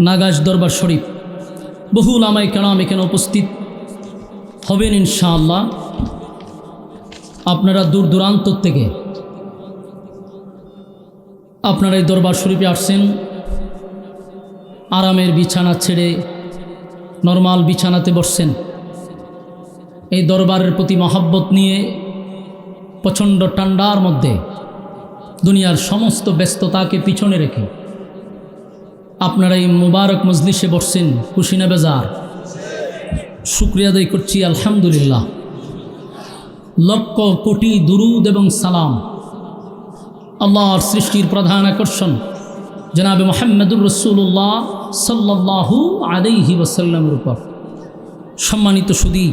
নাগাজ দরবার শরীফ। বহু ওলামায়ে কেরাম এখানে উপস্থিত হবেন ইনশাআল্লাহ। আপনারা দূর দূরান্ত থেকে আপনারা এই দরবার শরীফে আসছেন, আরামের বিছানা ছেড়ে নরমাল বিছানাতে বসছেন, এই দরবারের প্রতি মহব্বত নিয়ে প্রচণ্ড ঠান্ডার মধ্যে দুনিয়ার সমস্ত ব্যস্ততাকে পিছনে রেখে আপনারা এই মুবারক মজলিসে বসছেন, খুশি না বেজার? শুকরিয়া আদায় করছি আলহামদুলিল্লাহ। লক্ষ কোটি দুরুদ এবং সালাম আল্লাহর সৃষ্টির প্রধান আকর্ষণ জনাবে মুহাম্মদুর রাসূলুল্লাহ সাল্লাল্লাহু আলাইহি ওয়াসাল্লামের উপর। সম্মানিত সুধী,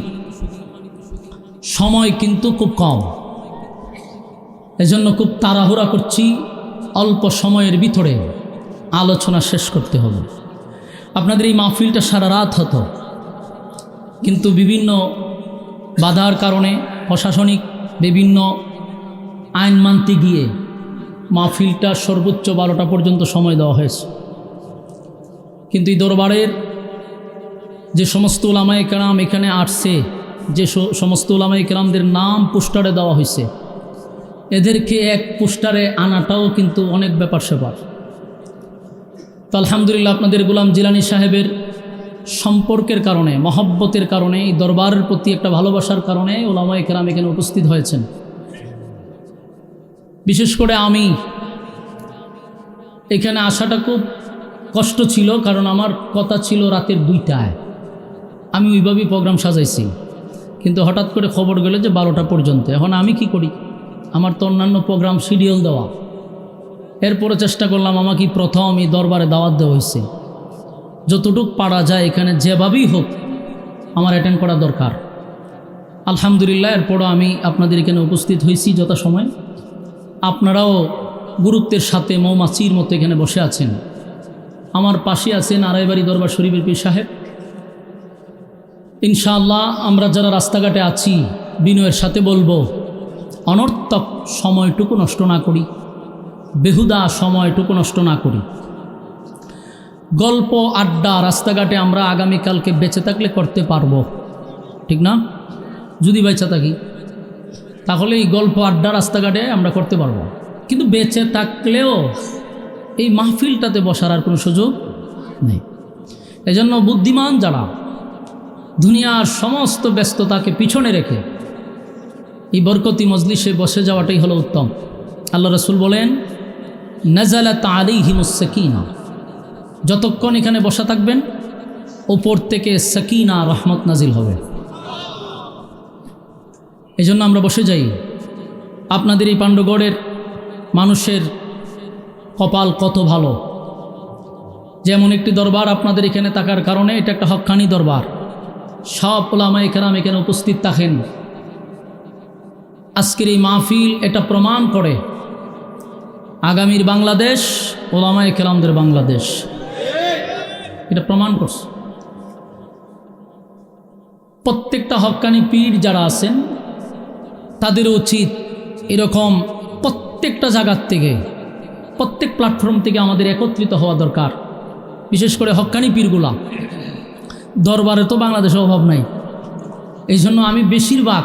সময় কিন্তু খুব কম, এজন্য খুব তাড়াহুড়া করছি, অল্প সময়ের ভিতরে আলোচনা শেষ করতে হবে। আপনাদের এই মাহফিলটা সারা রাত হতো, কিন্তু বিভিন্ন বাধার কারণে প্রশাসনিক বিভিন্ন আইন মানতে গিয়ে মাহফিলটা সর্বোচ্চ 12টা পর্যন্ত সময় দেওয়া হয়েছে। কিন্তু এই দরবারের যে সমস্ত ওলামায়ে কেরাম এখানে আসছে, যে সমস্ত ওলামায়ে কেরামদের নাম পোস্টারে দেওয়া হয়েছে, এদেরকে এক পোস্টারে আনাটাও কিন্তু অনেক ব্যাপার স্যাপার। তো আলহামদুলিল্লাহ আপনাদের গোলাম জিলানী সাহেবের সম্পর্কের কারণে, মহব্বতের কারণে, এই দরবারের প্রতি একটা ভালোবাসার কারণে ওলামায়ে কেরাম এখানে উপস্থিত হয়েছেন। বিশেষ করে আমি এখানে আসাটা খুব কষ্ট ছিল, কারণ আমার কথা ছিল রাতের 2টায়, আমি ওইভাবেই প্রোগ্রাম সাজাইছি, কিন্তু হঠাৎ করে খবর গেল যে 12টা পর্যন্ত। এখন আমি কি করি, আমার তো অন্যান্য প্রোগ্রাম শিডিউল দেওয়া। এরপরে চেষ্টা করলাম, আমাকে প্রথম এই দরবারে দাওয়াত দেওয়া হয়েছে, যতটুক পারা যায় এখানে যেভাবেই হোক আমার অ্যাটেন্ড করা দরকার। আলহামদুলিল্লাহ, এরপরও আমি আপনাদের এখানে উপস্থিত হয়েছি যথাসময়। আপনারাও গুরুত্বের সাথে মৌমাছির মতো এখানে বসে আছেন। আমার পাশে আছেন আড়াইবাড়ি দরবার শরীফের পীর সাহেব। ইনশাআল্লাহ আমরা যারা রাস্তাঘাটে আছি বিনয়ের সাথে বলবো, অনর্থক সময়টুকু নষ্ট না করি, বেহুদা সময়টুকু নষ্ট না করি। গল্প আড্ডা রাস্তাঘাটে আমরা আগামীকালকে বেঁচে থাকলে করতে পারবো, ঠিক না? যদি বেঁচে থাকি তাহলে এই গল্প আড্ডা রাস্তাঘাটে আমরা করতে পারবো, কিন্তু বেঁচে থাকলেও এই মাহফিলটাতে বসার আর কোনো সুযোগ নেই। এজন্য বুদ্ধিমান যারা দুনিয়ার সমস্ত ব্যস্ততাকে পিছনে রেখে এই বরকতি মজলিসে বসে যাওয়াটাই হলো উত্তম। আল্লাহ রাসূল বলেন, নাযালাত আলাইহিমুস সাকিনা, যতক্ষণ এখানে বসা থাকবেন ওপর থেকে সাকিনা রহমত নাজিল হবে। এই জন্য আমরা বসে যাই। আপনাদের এই পাণ্ডগড়ের মানুষের কপাল কত ভালো, যেমন একটি দরবার আপনাদের এখানে থাকার কারণে এটা একটা হক্কানি দরবার, সব ওলামায়ে কেরাম এখানে উপস্থিত থাকেন। আজকের এই মাহফিল এটা প্রমাণ করে আগামীর বাংলাদেশ ওলামায়ে কেরামদের বাংলাদেশ, এটা প্রমাণ করছে। প্রত্যেকটা হক্কানি পীর যারা আছেন তাদের উচিত এরকম প্রত্যেকটা জায়গার থেকে, প্রত্যেক প্ল্যাটফর্ম থেকে আমাদের একত্রিত হওয়া দরকার। বিশেষ করে হক্কানি পীরগুলা, দরবারে তো বাংলাদেশে অভাব নাই। এই জন্য আমি বেশিরভাগ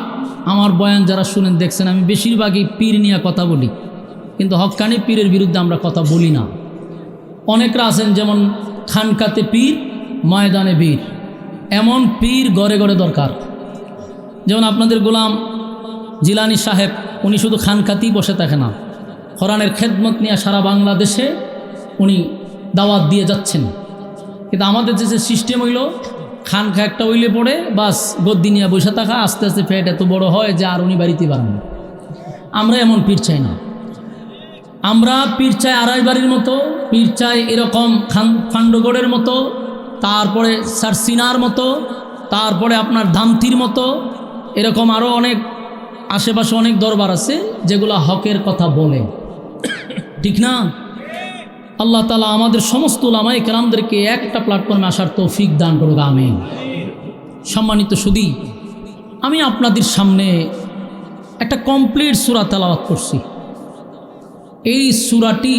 আমার বয়ান যারা শুনেন দেখছেন, আমি বেশিরভাগই পীর নিয়ে কথা বলি, কিন্তু হক্কানি পীরের বিরুদ্ধে আমরা কথা বলি না। অনেকরা আছেন যেমন খানকাতে পীর, ময়দানে বীর, এমন পীর ঘরে ঘরে দরকার। যেমন আপনাদের গোলাম জিলানী সাহেব, উনি শুধু খানকাতেই বসে থাকে না, কোরআনের খেদমত নিয়ে সারা বাংলাদেশে উনি দাওয়াত দিয়ে যাচ্ছেন। কিন্তু আমাদের যে সিস্টেম হইল, খানকা একটা হইলে পড়ে বাস গদ্দি নিয়ে বসে থাকা, আস্তে আস্তে ফ্যাট এত বড় হয় যে আর উনি বাড়িতে পারেন না। আমরা এমন পীর চাই না। আমরা পীর চাই আড়াইবাড়ির মতো, পীর চাই এরকম পাণ্ডগড়ের মতো, তারপরে সারসিনার মতো, তারপরে আপনার ধামতির মতো, এরকম আরও অনেক আশেপাশে অনেক দরবার আছে যেগুলো হকের কথা বলে, ঠিক না? আল্লাহ তাআলা আমাদের সমস্ত উলামায়ে কেরামদেরকে একটা প্ল্যাটফর্মে আসার তৌফিক দান করুক, আমিন। সম্মানিত সুধী, আমি আপনাদের সামনে একটা কমপ্লিট সূরা তেলাওয়াত করছি। এই সূরাটি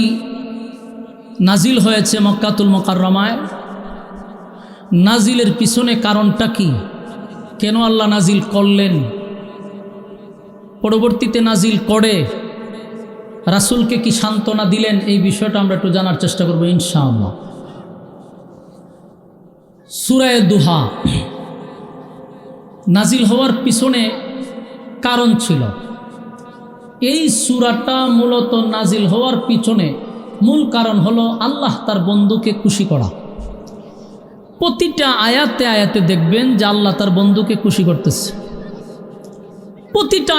নাজিল হয়েছে মক্কাতুল মুকাররমায়। নাজিলের পিছনে কারণটা কি, কেন আল্লাহ নাজিল করলেন, পরবর্তীতে নাজিল করে রাসূলকে কি সান্ত্বনা দিলেন, এই বিষয়টা আমরা একটু জানার চেষ্টা করব ইনশাআল্লাহ। সূরা দুহা নাজিল হওয়ার পিছনে কারণ ছিল। এই সূরাটা মূলত নাজিল হওয়ার পিছনে মূল কারণ হলো আল্লাহ তার বন্ধুকে খুশি করা। প্রতিটা আয়াতে আয়াতে দেখবেন যে আল্লাহ তার বন্ধুকে খুশি করতেছে। প্রতিটা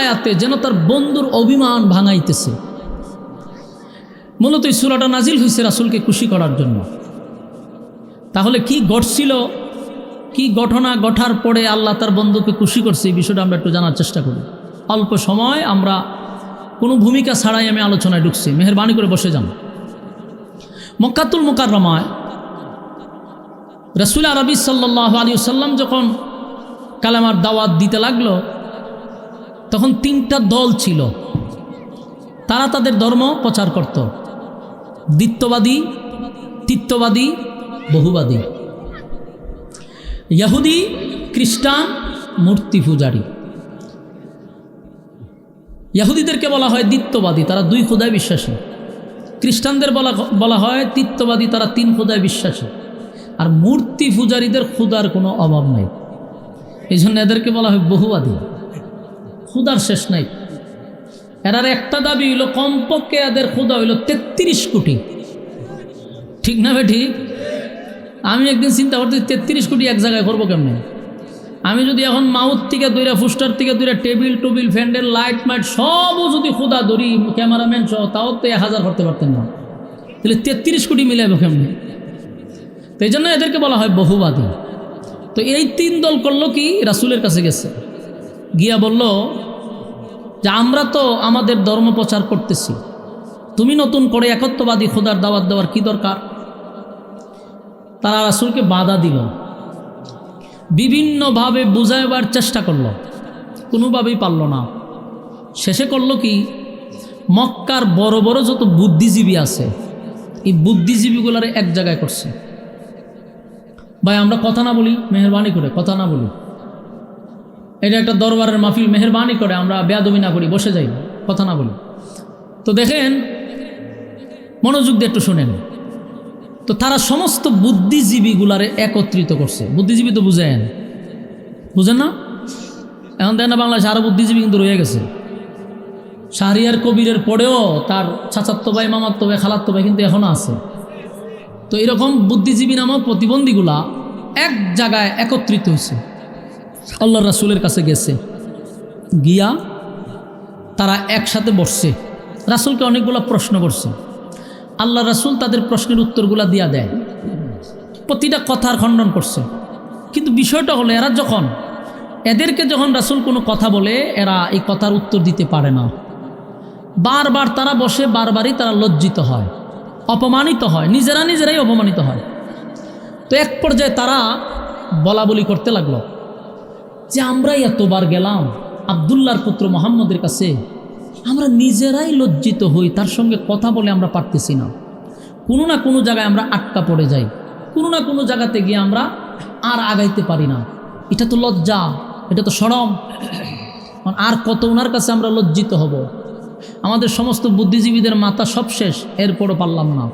আয়াতে যেন তার বন্ধুর অভিমান ভাঙাইতেছে। মূলত এই সূরাটা নাজিল হয়েছে রাসূলকে খুশি করার জন্য। তাহলে কি ঘটছিল, কি ঘটনা ঘটার পরে আল্লাহ তার বন্ধুকে খুশি করছে, এই বিষয়টা আমরা একটু জানার চেষ্টা করি। অল্প সময়, আমরা কোনো ভূমিকা ছাড়াই আমি আলোচনায় ঢুকছি, মেহেরবানি করে বসে যান। মক্কাতুল মুকাররমায় রাসূল আরবি সাল্লাল্লাহু আলাইহি ওয়াসাল্লাম যখন কালেমার দাওয়াত দিতে লাগলো, তখন তিনটা দল ছিল। তারা তাদের ধর্ম প্রচার করত, দ্বিত্ববাদী, তিত্ববাদী, বহুবাদী। ইহুদি, খ্রিস্টান, মূর্তি পূজারী। ইহুদিদেরকে বলা হয় দ্বিত্ববাদী, তারা দুই খোদায় বিশ্বাসী। খ্রিস্টানদের বলা হয় তিত্ববাদী, তারা তিন খোদায় বিশ্বাসী। আর মূর্তি পূজারীদের খুদার কোনো অভাব নাই, এই জন্য এদেরকে বলা হয় বহুবাদী। খুদার শেষ নাই। এরার একটা দাবি হইল, কমপক্ষে এদের খুদা হইল 33 কোটি। ঠিক না ভাই? ঠিক। আমি একদিন চিন্তা করতে 33 কোটি এক জায়গায় করবো কেমনে? আমি যদি এখন মাউথ থেকে দূরে, ফুস্টার থেকে দূরে, টেবিল টুবিল, ফ্যান্ডেল, লাইট মাইট সবও যদি খুদা ধরি, ক্যামেরাম্যান সহ, তাও তো 1000 করতে পারতেন না। তাহলে 33 কোটি মিলাইব কেমনে? তো এই জন্য এদেরকে বলা হয় বহুবাদী। তো এই তিন দল করলো কি, রাসূলের কাছে গেছে, গিয়া বলল যে আমরা তো আমাদের ধর্ম প্রচার করতেছি, তুমি নতুন করে একত্ববাদী খোদার দাওয়াত দেওয়ার কি দরকার? তারা রাসূলকে বাধা দিল, বিভিন্নভাবে বুঝাইবার চেষ্টা করলো, কোনোভাবেই পারল না। শেষে করলো কি, মক্কার বড় বড় যত বুদ্ধিজীবী আছে, এই বুদ্ধিজীবীগুলার এক জায়গায় করছে। ভাই আমরা কথা না বলি, মেহেরবানি করে কথা না বলি, এটা একটা দরবারের মাহফিল, মেহেরবানি করে আমরা বেয়াদবি না করি, বসে যাই, কথা না বলি। তো দেখেন, মনোযোগ দিয়ে একটু শোনেন। তো তারা সমস্ত বুদ্ধিজীবীগুলারে একত্রিত করছে। বুদ্ধিজীবী তো বুঝেন, বুঝেন না? এখন দেখেন না, বাংলাদেশে আরও বুদ্ধিজীবী কিন্তু রয়ে গেছে। শাহরিয়ার কবিরের পরেও তার চাচাতো ভাই, মামাতো ভাই, খালাতো ভাই কিন্তু এখনও আছে। তো এরকম বুদ্ধিজীবী নামক প্রতিবন্ধীগুলা এক জায়গায় একত্রিত হয়েছে, আল্লাহর রাসূলের কাছে গেছে। গিয়া তারা একসাথে বসছে, রাসূলকে অনেকগুলো প্রশ্ন করছে। আল্লাহ রাসূল তাদের প্রশ্নের উত্তরগুলা দিয়া দেয়, প্রতিটা কথার খণ্ডন করছে। কিন্তু বিষয়টা হলো, এদেরকে যখন রাসূল কোনো কথা বলে, এরা এই কথার উত্তর দিতে পারে না। বারবার তারা বসে, বারবারই তারা লজ্জিত হয়, অপমানিত হয়, নিজেরাই অপমানিত হয়। তো এক পর্যায়ে তারা বলা বলি করতে লাগলো যে আমরাই এতবার গেলাম আব্দুল্লাহর পুত্র মুহাম্মদের কাছে, আমরা নিজেরাই লজ্জিত হই, তার সঙ্গে কথা বলে আমরা পারতেছি না। কোনো না কোনো জায়গায় আমরা আটকা পড়ে যাই, কোনো না কোনো জায়গাতে গিয়ে আমরা আর আগাইতে পারি না। এটা তো লজ্জা, এটা তো শরম। আর কত ওনার কাছে আমরা লজ্জিত হব? আমাদের সমস্ত বুদ্ধিজীবীদের মাথা সব শেষ, এরপরও পারলাম না।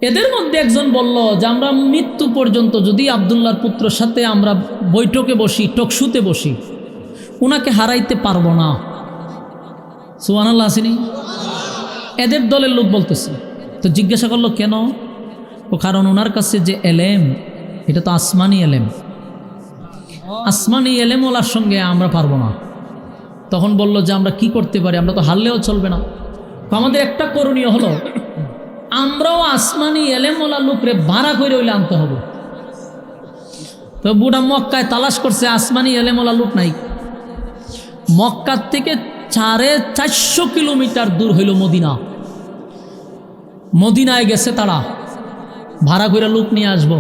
এদের মধ্যে একজন বলল যে আমরা মৃত্যু পর্যন্ত যদি আব্দুল্লাহর পুত্রের সাথে আমরা বৈঠকে বসি, টকশুতে বসি, ওনাকে হারাইতে পারবো না। সুবহানাল্লাহ আসেনি? এদের দলের লোক বলতেছে। তো জিজ্ঞাসা করলো কেন? ও কারণ ওনার কাছে যে এলেম, এটা তো আসমানি এলেম, আসমানি এলেম ওলার সঙ্গে আমরা পারবো না। তখন বলল যে আমরা কি করতে পারি, আমরা তো হারলেও চলবে না। আমাদের একটা করণীয় হলো, আমরাও আসমানি এলেমওয়ালা লোকরে ভাড়া করে হইলে আনতে হবে। তো বুড়া মক্কায় তালাশ করছে, আসমানি এলেমওয়ালা লোক নাই। মক্কার থেকে 450 কিলোমিটার দূর হইল মদিনা। মদিনায় গেছে তারা, ভাড়া করে লোক নিয়ে আসবো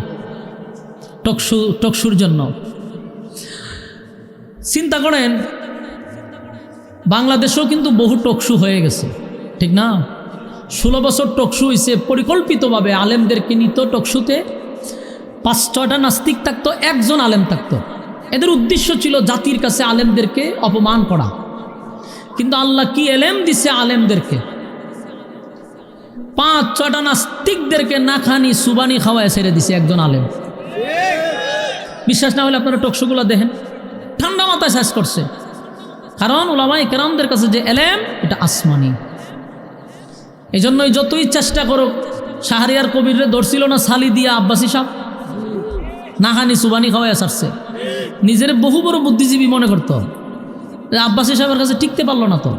টকশুর জন্য। চিন্তা করেন, বাংলাদেশেও কিন্তু বহু টকশু হয়ে গেছে, ঠিক না? 16 বছর টকশু হয়েছে, পরিকল্পিতভাবে আলেমদেরকে নিত টকশুতে। 5-6টা নাস্তিক থাকতো, একজন আলেম থাকতো। এদের উদ্দেশ্য ছিল জাতির কাছে আলেমদেরকে অপমান করা। কিন্তু আল্লাহ কি এলেম দিছে আলেমদেরকে, 5-6টা নাস্তিকদেরকে না খানি সুবানি খাওয়ায় ছেড়ে দিছে একজন আলেম। বিশ্বাস না হলে আপনারা টকশুগুলো দেখেন, ঠান্ডা মাথায় শেষ করছে। কারণ উলামায়ে কেরামদের কাছে যে এলেম, এটা আসমানি। এই জন্যই যতই চেষ্টা করুক, শাহরিয়ার কবিরে ধরছিল না সালি দিয়া আব্বাসী সাহেব, নাহানি সুবানি খাওয়াই আসছে। নিজের বহু বড় বুদ্ধিজীবী মনে করতো, আব্বাসী সাহেবের কাছে টিকতে পারলো না। তো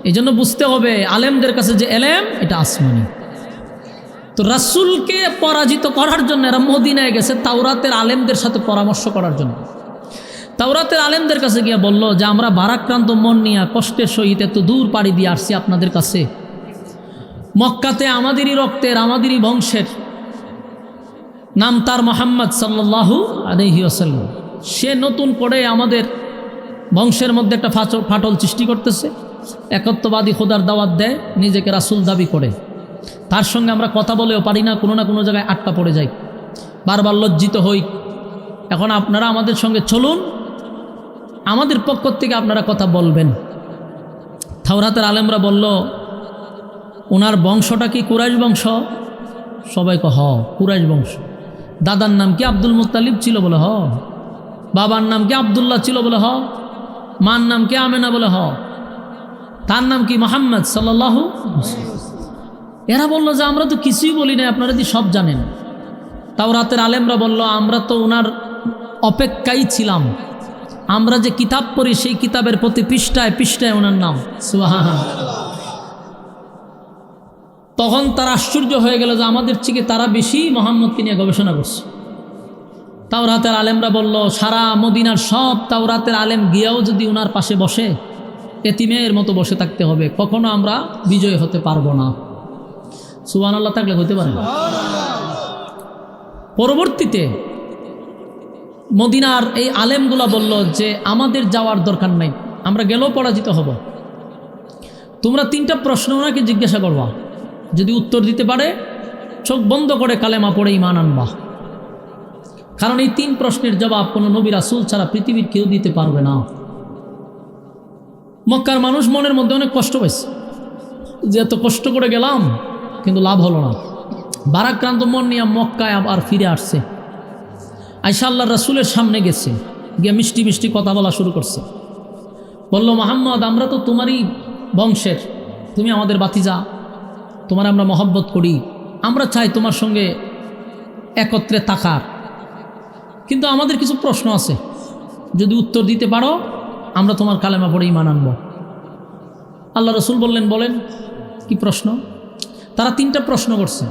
এই জন্য বুঝতে হবে আলেমদের কাছে যে এলেম, এটা আসমানি। তো রাসূলকে পরাজিত করার জন্য এরা মদিনায় গেছে তাওরাতের আলেমদের সাথে পরামর্শ করার জন্য। তাওরাতের আলেমদের কাছে গিয়ে বলল যে আমরা ভারাক্রান্ত মন নিয়ে কষ্টের সহিত এত দূর পাড়ি দিয়ে আসছি আপনাদের কাছে। মক্কাতে আমাদেরই রক্তের, আমাদেরই বংশের, নাম তার মুহাম্মদ সাল্লাল্লাহু আলাইহি ওয়াসাল্লাম। সে নতুন করে আমাদের বংশের মধ্যে একটা ফাটল সৃষ্টি করতেছে, একত্ববাদী খোদার দাওয়াত দেয়, নিজেকে রাসূল দাবি করে। তার সঙ্গে আমরা কথা বলেও পারি না, কোনো না কোনো জায়গায় আটকা পড়ে যাই, বারবার লজ্জিত হই। এখন আপনারা আমাদের সঙ্গে চলুন, আমাদের পক্ষ থেকে আপনারা কথা বলবেন। তাওরাতের আলেমরা বলল, ওনার বংশটা কি কুরাইশ বংশ? সবাই হ, কুরাইশ বংশ। দাদার নাম কি আব্দুল মুত্তালিব ছিল? বলে হ। বাবার নাম কি আব্দুল্লাহ ছিল? বলে হ। মার নাম কি আমেনা? বলে হ। তার নাম কি মুহাম্মদ সাল্লাল্লাহু। এরা বলল যে আমরা তো কিছুই বলি না, আপনারা যদি সব জানেন। তাওরাতের আলেমরা বলল, আমরা তো ওনার অপেক্ষায় ছিলাম, আমরা যে কিতাব পড়ি সেই কিতাবের প্রতি পৃষ্ঠায় পৃষ্ঠায় ওনার নাম। সুবহানাল্লাহ। তখন তারা আশ্চর্য হয়ে গেল যে আমাদের থেকে তারা বেশি মুহাম্মদকে নিয়ে গবেষণা করছে। তাওরাতের আলেমরা বলল, সারা মদিনার সব তাওরাতের আলেম গিয়েও যদি ওনার পাশে বসে, এতিমের মতো বসে থাকতে হবে, কখনো আমরা বিজয় হতে পারবো না। সুবহানাল্লাহ থাকলে হতে পারে না। পরবর্তীতে মদিনার এই আলেমগুলা বলল যে আমাদের যাওয়ার দরকার নাই, আমরা গেলেও পরাজিত হব। তোমরা 3টা প্রশ্ন ওনাকে জিজ্ঞাসা করবা, যদি উত্তর দিতে পারে চোখ বন্ধ করে কালেমা পড়ে ঈমান আনবা। কারণ এই 3 প্রশ্নের জবাব কোনো নবী রাসূল ছাড়া পৃথিবীর কেউ দিতে পারবে না। মক্কার মানুষ মনের মধ্যে অনেক কষ্ট পাইছে যে এত কষ্ট করে গেলাম কিন্তু লাভ হলো না। ভারাক্রান্ত মন নিয়ে মক্কায় আবার ফিরে আসছে। আয়েশা আল্লাহর রাসূলের সামনে গেছে, গিয়ে মিষ্টি মিষ্টি কথা বলা শুরু করছে। বলল, মুহাম্মদ, আমরা তো তোমারই বংশের, তুমি আমাদের ভাতিজা, তোমার আমরা মহব্বত করি, আমরা চাই তোমার সঙ্গে একত্রে থাকার, কিন্তু আমাদের কিছু প্রশ্ন আছে, যদি উত্তর দিতে পারো আমরা তোমার কালেমা পড়ে ঈমান আনব। আল্লাহ রাসূল বললেন, বলেন কি প্রশ্ন? তারা 3টা প্রশ্ন করছে।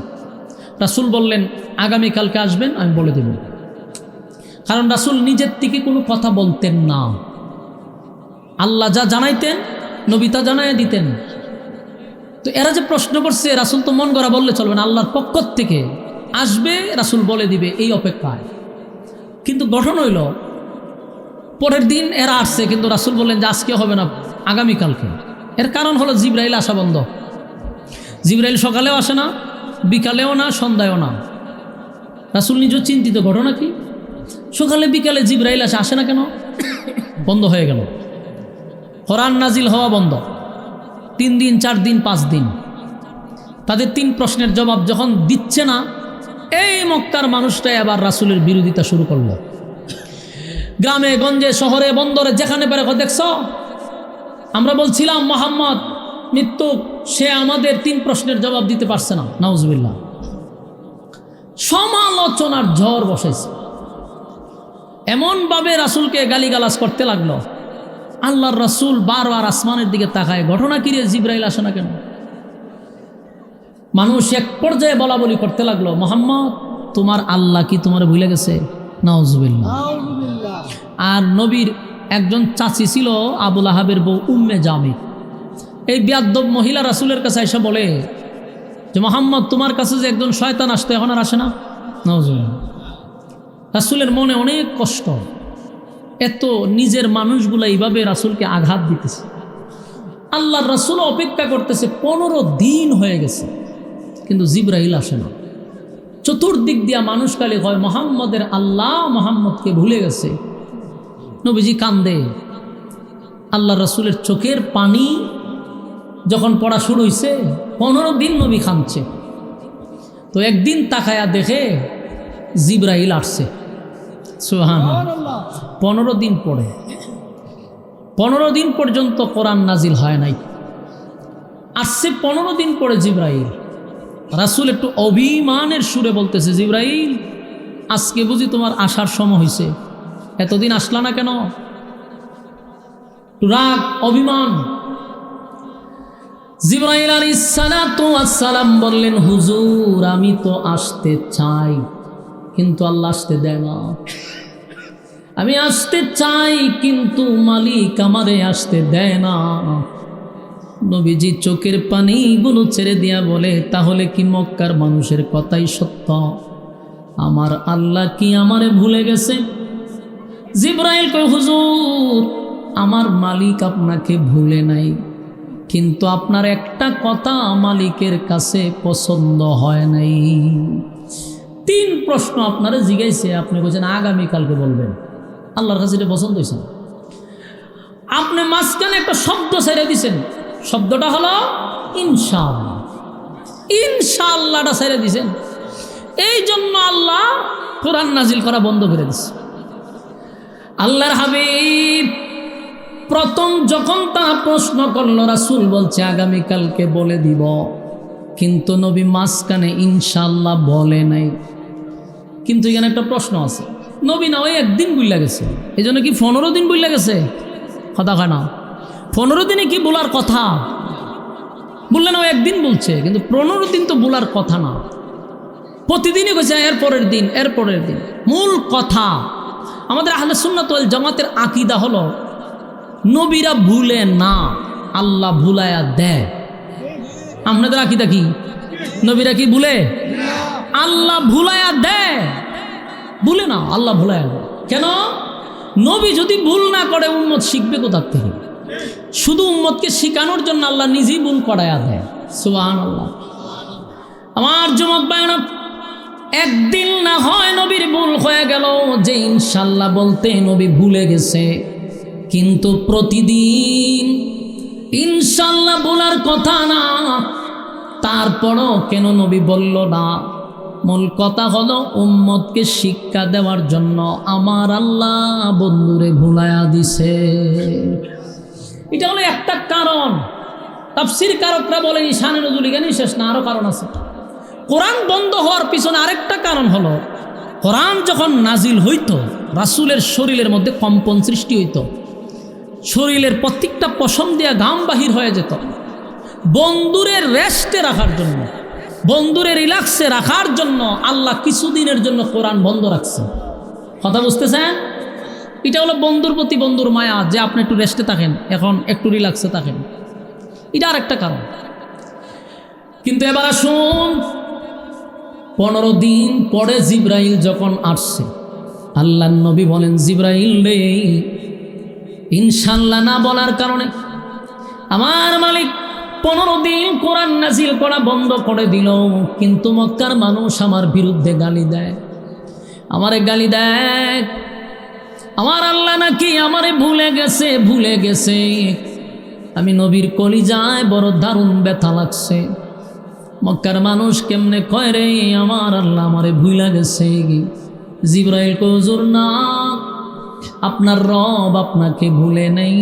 রাসূল বললেন, আগামীকালকে আসবেন, আমি বলে দেব। কারণ রাসূল নিজের থেকে কোনো কথা বলতেন না, আল্লাহ যা জানাইতেন নবী তা জানাইয়া দিতেন। তো এরা যে প্রশ্ন করছে, রাসূল তো মন গড়া বললে চলবে না, আল্লাহর পক্ষ থেকে আসবে, রাসূল বলে দিবে, এই অপেক্ষায়। কিন্তু গঠন হইল পরের দিন এরা আসছে, কিন্তু রাসূল বললেন যে আজকে হবে না, আগামীকালকে। এর কারণ হলো জিবরাইল আসা বন্ধ। জিবরাইল সকালেও আসে না, বিকালেও না, সন্ধ্যায়ও না। রাসূল নিজেও চিন্তিত, ঘটনা কি? সকালে বিকালে জিবরাইল আসে না কেন? বন্ধ হয়ে গেল। কোরআন নাজিল হওয়া বন্ধ। 3 দিন, 4 দিন, 5 দিন। তাদের 3 প্রশ্নের জবাব যখন দিচ্ছে না, এই মক্কার মানুষটাই আবার রাসূলের বিরোধিতা শুরু করলো। গ্রামে গঞ্জে শহরে বন্দরে যেখানে পারে, দেখছ আমরা বলছিলাম মুহাম্মদ মৃত্যু, সে আমাদের 3 প্রশ্নের জবাব দিতে পারছে না। নাউজুবিল্লাহ। সমালোচনার ঝড় বসেছে, এমনভাবে রাসূলকে গালিগালাজ করতে লাগলো। আল্লাহর রাসূল বারবার আসমানের দিকে তাকায়, ঘটনা কি রে, জিবরাইল আসে না কেন? মানুষ এক পর্যায়ে বলা বলি করতে লাগলো, মুহাম্মদ তোমার আল্লাহ কি তোমার ভুলে গেছে? নাউজুবিল্লাহ। আর নবীর একজন চাচি ছিল আবুল আহাবের বউ উম্মে জামি। এই বিয়াদ্দব মহিলা রাসূলের কাছে এসে বলে যে মুহাম্মদ, তোমার কাছে যে একজন শয়তান আসতো এখন আর আসে না। রাসূলের মনে অনেক কষ্ট, এত নিজের মানুষগুলো এইভাবে রাসূলকে আঘাত দিতেছে। আল্লাহর রাসূল অপেক্ষা করতেছে, 15 দিন হয়ে গেছে কিন্তু জিবরাইল আসে না। চতুর্দিক দিয়া মানুষ কালে হয় মুহাম্মদের আল্লাহ মুহাম্মদকে ভুলে গেছে। নবীজি কান্দে। আল্লাহর রাসূলের চোখের পানি যখন পড়া শুরু হয়েছে, 15 দিন নবী কাঁদছে। তো একদিন তাকায়া দেখে জিবরাইল আসছে। সুবহানাল্লাহ। 15 দিন পরে, 15 দিন পর্যন্ত কোরআন নাজিল হয় নাই। আসছে 15 দিন পরে জিবরাইল। রাসূল একটু অভিমানের সুরে বলতেছে, জিবরাইল আজকে বুঝি তোমার আসার সময় হয়েছে, এতদিন আসলা না কেন? রাগ, অভিমান। জিবরাইল আলাইহিস সালাতু ওয়াস সালাম বললেন, হুজুর আমি তো আসতে চাই কিন্তু আল্লাহ আসতে দেয় না। আমি আসতে চাই কিন্তু মালিক আমারে আসতে দেয় না। নবীজি চোখের পানিগুলো ছেড়ে দিয়া বলে, তাহলে কি মক্কার মানুষের কথাই সত্য? আমার আল্লাহ কি আমারে ভুলে গেছে? জিবরাইল কয়, হুজুর আমার মালিক আপনাকে ভুলে নাই, কিন্তু আপনার একটা কথা মালিকের কাছে পছন্দ হয় নাই। 3 প্রশ্ন আপনারা জিজ্ঞাসা, আপনি বলছেন আগামীকালকে বলবেন। আল্লাহর কাছে এটা পছন্দ হয়েছে। আপনি মাঝখানে একটা শব্দ ছেড়ে দিয়েছেন, শব্দটা হলো ইনশাআল্লাহ। ইনশাআল্লাহটা ছেড়ে দিয়েছেন, এই জন্য আল্লাহ কোরআন নাজিল করা বন্ধ করে দিয়েছে। আল্লাহর হাবিব প্রথম যখন তা প্রশ্ন করলো, রাসূল বলছে আগামীকালকে বলে দিব, কিন্তু নবী মাঝখানে ইনশাআল্লাহ বলে নাই। কিন্তু এখানে একটা প্রশ্ন আছে, নবী না ওই একদিন বুইলা গেছে, এই জন্য কি 15 দিন বুইলা গেছে? কথা হয় না, 15 দিনে কি বলার কথা? বললেন ও একদিন বলছে, কিন্তু 15 দিন তো বলার কথা না। প্রতিদিনই কইছে এর পরের দিন, এর পরের দিন। মূল কথা আমাদের আহলে সুন্নাত ওয়াল জামাতের আকীদা হলো, নবীরা ভুলে না, আল্লাহ ভুলায়া দেয়। আপনাদের আকীদা কি? নবীরা কি ভুলে? আল্লাহ ভুলায়া দেয়। ভুলে না, আল্লাহ ভুলায়া দেয়। কেন? নবী যদি ভুল না করে উম্মত শিখবে কোথার থেকে? শুধু উম্মতকে শিখানোর জন্য আল্লাহ নিজেই ভুল করায়া দেয়। সুবহানাল্লাহ। আমার যুবক ভাইরা, একদিন না হয় নবীর ভুল হয়ে গেল যে ইনশাআল্লাহ বলতে নবী ভুলে গেছে, কিন্তু প্রতিদিন ইনশাআল্লাহ বলার কথা না, তারপরও কেন নবী বলল না? মূল কথা হলো উম্মতকে শিক্ষা দেওয়ার জন্য আমার আল্লাহ বন্ধুরে ভুলায়া দিছে। এটা হলো একটা কারণ। তাফসীর কারকরা বলেন শানে নজুল এখানেই শেষ না, আরও কারণ আছে। কোরআন বন্ধ হওয়ার পিছনে আরেকটা কারণ হলো, কোরআন যখন নাজিল হইতো রাসূলের শরীরের মধ্যে কম্পন সৃষ্টি হইত, শরীরের প্রত্যেকটা পশম দিয়া ঘাম বাহির হয়ে যেত। বন্ধুরের রেস্টে রাখার জন্য, বন্ধুরে রিল্যাক্সে রাখার জন্য আল্লাহ কিছুদিনের জন্য কোরআন বন্ধ রাখছে। কথা বুঝতেছেন? এটা হলো বন্ধুর প্রতি বন্ধুর মায়া, যে আপনি একটু রেস্টে থাকেন, এখন একটু রিল্যাক্সে থাকেন। এটা আরেকটা কারণ। কিন্তু এবার আসুন, 15 দিন পরে জিবরাইল যখন আসছে, আল্লাহর নবী বলেন, জিবরাইল রে, ইনশাআল্লাহ না বলার কারণে আমার মালিক 15 দিন কোরআন নাজিল করা বন্ধ করে দিল, কিন্তু মক্কার মানুষ আমার বিরুদ্ধে গালি দেয়, আমারে গালি দেয়। আমার আল্লাহ নাকি আমারে ভুলে গেছে, ভুলে গেছে। আমি নবীর কলিজায় বড় দারুণ ব্যথা লাগছে। মক্কার মানুষ কেমনে কয় রে আমার আল্লাহ আমারে ভুলা গেছে। জিবরাইল কয়, হুজুর না, আপনার রব আপনাকে ভুলে নেই,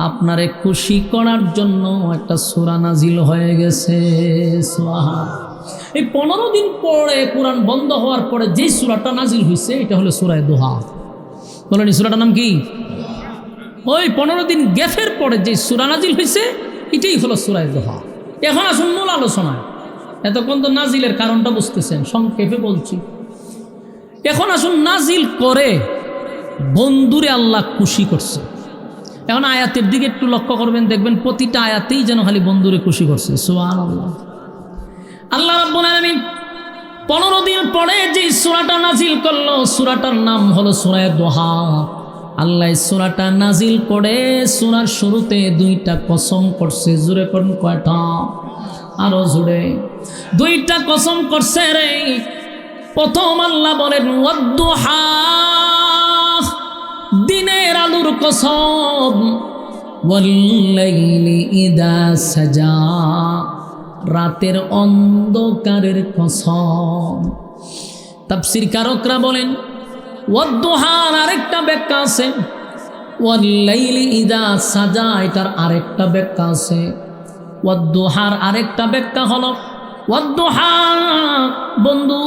আপনারে খুশি করার জন্য একটা সূরা নাজিল হয়ে গেছে। এই 15 দিন পরে কোরআন বন্ধ হওয়ার পরে যে সূরাটা নাজিল হয়েছে এটা হলো সূরা দোহা। বলেন এই সূরাটার নাম কি? ওই 15 দিন গ্যাপের পরে যে সূরা নাজিল হয়েছে এটাই হলো সূরা দোহা। এখন আসুন মূল আলোচনায়। এতক্ষণ তো নাজিলের কারণটা বুঝতেছেন, সংক্ষেপে বলছি। এখন আসুন নাজিল করে বন্ধুরে আল্লাহ খুশি করছে। এখন আয়াতের দিকে একটু লক্ষ্য করবেন, দেখবেন প্রতিটা আয়াতেই যেন খালি বন্ধুরে খুশি করছে। সুবহানাল্লাহ। আল্লাহ রাব্বুল আলামিন 15 দিন পরে যে সূরাটা নাজিল করলো, সূরাটার নাম হলো সূরা দোহা। আল্লাহ সূরাটা নাজিল করে সূরার শুরুতে 2টা কসম করছে। জোরে করুন, কয়টা? আরো জোরে। 2টা কসম করছে রে। প্রথম আল্লাহ বলেন ওয়াদ-দুহা, দিনের আলোর কসম, ওয়াল-লাইলি ইযা সাজা, রাতের অন্ধকারের কসম। তাফসীর কারকরা বলেন ওয়াদ-দুহার আরেকটা ব্যাখ্যা আছে, ওয়াল-লাইলি ইযা সাজা এটার আরেকটা ব্যাখ্যা আছে। ওয়াদ-দুহার আরেকটা ব্যাখ্যা হলো ওয়াদ-দুহা, বন্ধু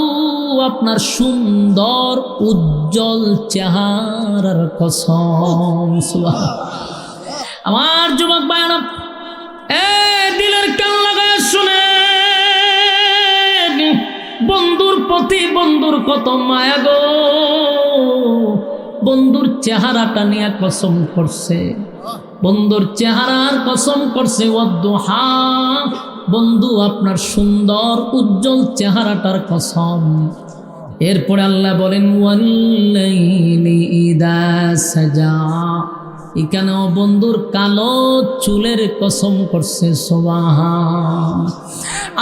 আপনার সুন্দর উজ্জ্বল চেহারার কসম। সুবহানাল্লাহ। আমার যুবক ভাইরা, দিলের কান লাগায় শুনে, বন্ধুর প্রতি বন্ধুর কত মায়া গো। বন্ধুর চেহারাটা নিয়ে কসম করছে, বন্ধুর চেহারার কসম করছে। ওয়াদ-দুহা, বন্ধু আপনার সুন্দর উজ্জ্বল চেহারাটার কসম। এরপরে আল্লাহ বলেন ওয়াল-লাইলি ইযা সাজা, এখানেও বন্ধুর কালো চুলের কসম করছে। সুবহান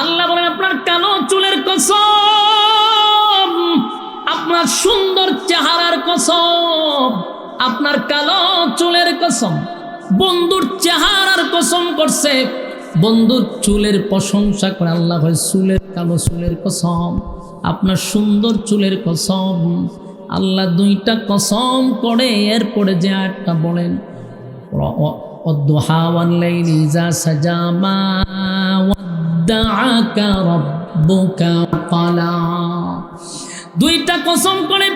আল্লাহ বলেন আপনার কালো চুলের কসম, আপনার সুন্দর চেহারার কসম, আপনার কালো চুলের কসম। বন্ধুর চেহারার কসম করছে, বন্ধুর চুলের প্রশংসা করে আল্লাহ হয় চুলের কালো চুলের কসম, আপনার সুন্দর চুলের কসম। আল্লাহ 2টা কসম করে এরপরে যে আয়াতটা বলেন ওয়াদ-দুহা ওয়াল-লাইলি ইযা সাজা মা ওয়াদ্দাআকা রাব্বুকা ক্বালা, 2টা কসম করে